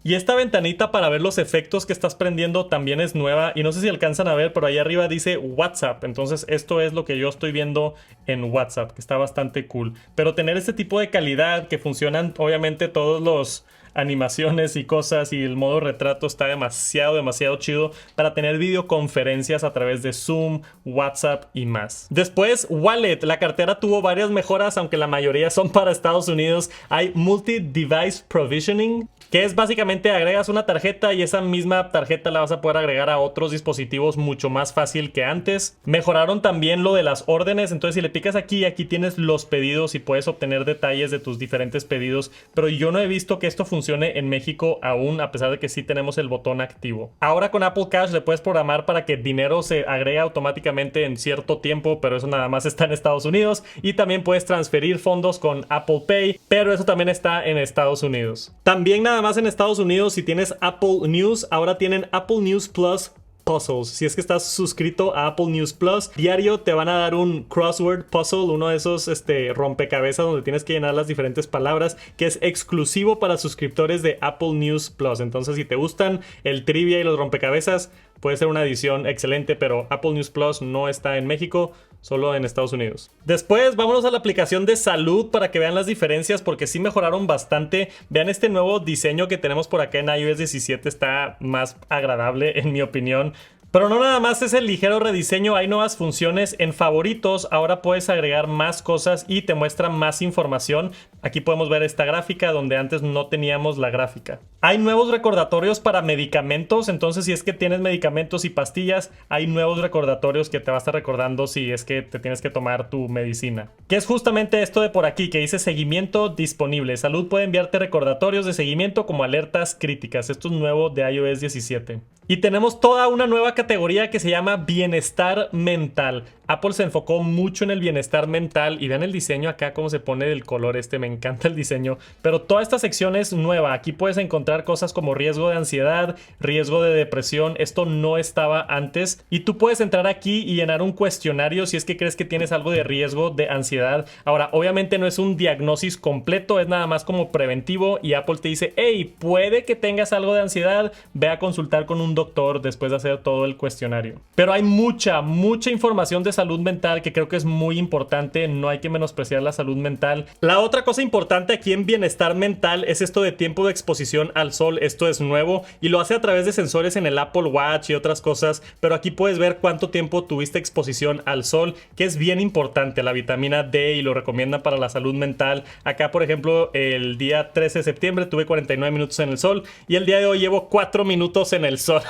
Y esta ventanita para ver los efectos que estás prendiendo también es nueva. Y no sé si alcanzan a ver, pero ahí arriba dice WhatsApp. Entonces esto es lo que yo estoy viendo en WhatsApp, que está bastante cool. Pero tener este tipo de calidad que funcionan obviamente todos los animaciones y cosas y el modo retrato está demasiado chido para tener videoconferencias a través de Zoom, WhatsApp y más. Después, Wallet. La cartera tuvo varias mejoras, aunque la mayoría son para Estados Unidos. Hay Multi-Device Provisioning, que es básicamente agregas una tarjeta y esa misma tarjeta la vas a poder agregar a otros dispositivos mucho más fácil que antes. Mejoraron también lo de las órdenes. Entonces si le picas aquí tienes los pedidos y puedes obtener detalles de tus diferentes pedidos. Pero yo no he visto que esto funcione en México aún, a pesar de que sí tenemos el botón activo. Ahora con Apple Cash le puedes programar para que dinero se agregue automáticamente en cierto tiempo, pero eso nada más está en Estados Unidos. Y también puedes transferir fondos con Apple Pay, pero eso también está en Estados Unidos. También nada más en Estados Unidos, si tienes Apple News, ahora tienen Apple News Plus Puzzles. Si es que estás suscrito a Apple News Plus, diario te van a dar un crossword puzzle, uno de esos rompecabezas donde tienes que llenar las diferentes palabras, que es exclusivo para suscriptores de Apple News Plus. Entonces si te gustan el trivia y los rompecabezas, puede ser una edición excelente, pero Apple News Plus no está en México, solo en Estados Unidos. Después vámonos a la aplicación de salud para que vean las diferencias, porque sí mejoraron bastante. Vean este nuevo diseño que tenemos por acá en iOS 17, está más agradable en mi opinión. Pero no nada más es el ligero rediseño, hay nuevas funciones en favoritos. Ahora puedes agregar más cosas y te muestra más información. Aquí podemos ver esta gráfica donde antes no teníamos la gráfica. Hay nuevos recordatorios para medicamentos, entonces si es que tienes medicamentos y pastillas, hay nuevos recordatorios que te va a estar recordando si es que te tienes que tomar tu medicina. Que es justamente esto de por aquí que dice seguimiento disponible. Salud puede enviarte recordatorios de seguimiento como alertas críticas. Esto es nuevo de iOS 17. Y tenemos toda una nueva categoría que se llama bienestar mental. Apple se enfocó mucho en el bienestar mental y vean el diseño acá, cómo se pone el color me encanta el diseño. Pero toda esta sección es nueva. Aquí puedes encontrar cosas como riesgo de ansiedad, riesgo de depresión. Esto no estaba antes. Y tú puedes entrar aquí y llenar un cuestionario si es que crees que tienes algo de riesgo de ansiedad. Ahora, obviamente no es un diagnóstico completo, es nada más como preventivo y Apple te dice, hey, puede que tengas algo de ansiedad, ve a consultar con un doctor después de hacer todo el cuestionario. Pero hay mucha información de salud mental que creo que es muy importante, no hay que menospreciar la salud mental. La otra cosa importante aquí en bienestar mental es esto de tiempo de exposición al sol. Esto es nuevo y lo hace a través de sensores en el Apple Watch y otras cosas, pero aquí puedes ver cuánto tiempo tuviste exposición al sol, que es bien importante, la vitamina D, y lo recomiendan para la salud mental. Acá, por ejemplo, el día 13 de septiembre tuve 49 minutos en el sol y el día de hoy llevo 4 minutos en el sol.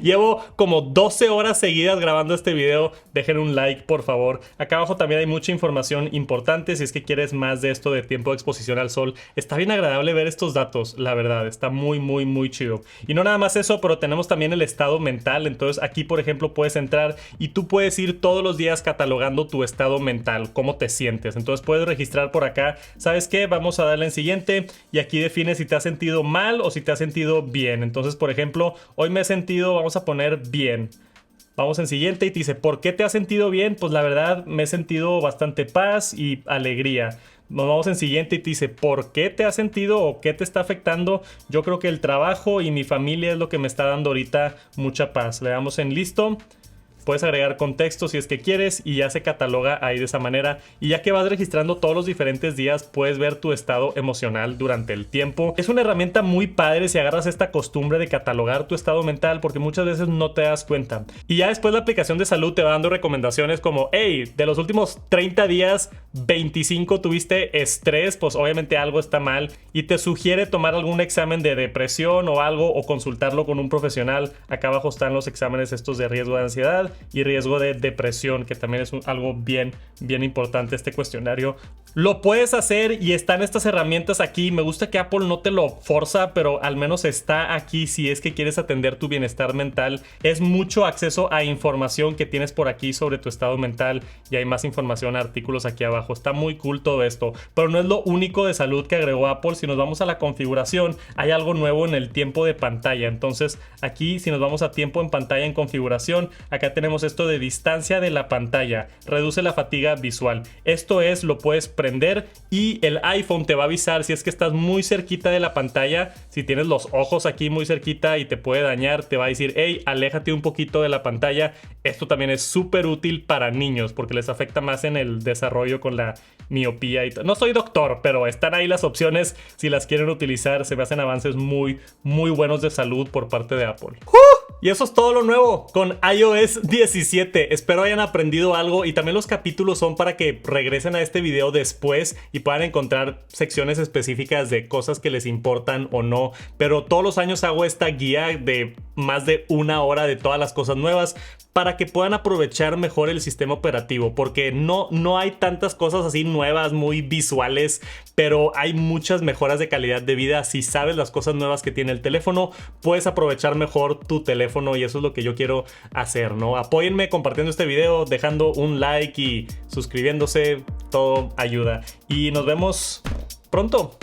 Llevo como 12 horas seguidas grabando este video. Dejen un like, por favor. Acá abajo también hay mucha información importante si es que quieres más de esto de tiempo de exposición al sol. Está bien agradable ver estos datos, la verdad. Está muy chido. Y no nada más eso, pero tenemos también el estado mental. Entonces aquí, por ejemplo, puedes entrar y tú puedes ir todos los días catalogando tu estado mental, cómo te sientes. Entonces puedes registrar por acá. ¿Sabes qué? Vamos a darle en siguiente y aquí defines si te has sentido mal o si te has sentido bien. Entonces, por ejemplo, hoy me he sentido, vamos a poner bien. Vamos en siguiente y te dice, ¿por qué te has sentido bien? Pues la verdad me he sentido bastante paz y alegría. Nos vamos en siguiente y te dice, ¿por qué te has sentido o qué te está afectando? Yo creo que el trabajo y mi familia es lo que me está dando ahorita mucha paz. Le damos en listo. Puedes agregar contexto si es que quieres y ya se cataloga ahí de esa manera. Y ya que vas registrando todos los diferentes días, puedes ver tu estado emocional durante el tiempo. Es una herramienta muy padre si agarras esta costumbre de catalogar tu estado mental, porque muchas veces no te das cuenta. Y ya después la aplicación de salud te va dando recomendaciones como, hey, de los últimos 30 días, 25 tuviste estrés, pues obviamente algo está mal. Y te sugiere tomar algún examen de depresión o algo, o consultarlo con un profesional. Acá abajo están los exámenes estos de riesgo de ansiedad y riesgo de depresión, que también es algo bien importante este cuestionario. Lo puedes hacer y están estas herramientas aquí. Me gusta que Apple no te lo forza, pero al menos está aquí si es que quieres atender tu bienestar mental. Es mucho acceso a información que tienes por aquí sobre tu estado mental y hay más información, artículos aquí abajo. Está muy cool todo esto, pero no es lo único de salud que agregó Apple. Si nos vamos a la configuración, hay algo nuevo en el tiempo de pantalla. Entonces aquí, si nos vamos a tiempo en pantalla en configuración, acá tenemos esto de distancia de la pantalla, reduce la fatiga visual. Esto es, lo puedes prender y el iPhone te va a avisar si es que estás muy cerquita de la pantalla. Si tienes los ojos aquí muy cerquita y te puede dañar, te va a decir, hey, aléjate un poquito de la pantalla. Esto también es súper útil para niños porque les afecta más en el desarrollo con la miopía y no soy doctor, pero están ahí las opciones si las quieren utilizar. Se me hacen avances muy buenos de salud por parte de Apple. Y eso es todo lo nuevo con iOS 17. Espero hayan aprendido algo y también los capítulos son para que regresen a este video después y puedan encontrar secciones específicas de cosas que les importan o no. Pero todos los años hago esta guía de más de 1 hora de todas las cosas nuevas para que puedan aprovechar mejor el sistema operativo, porque no hay tantas cosas así nuevas, muy visuales, pero hay muchas mejoras de calidad de vida. Si sabes las cosas nuevas que tiene el teléfono, puedes aprovechar mejor tu teléfono y eso es lo que yo quiero hacer, ¿no? Apóyenme compartiendo este video, dejando un like y suscribiéndose, todo ayuda. Y nos vemos pronto.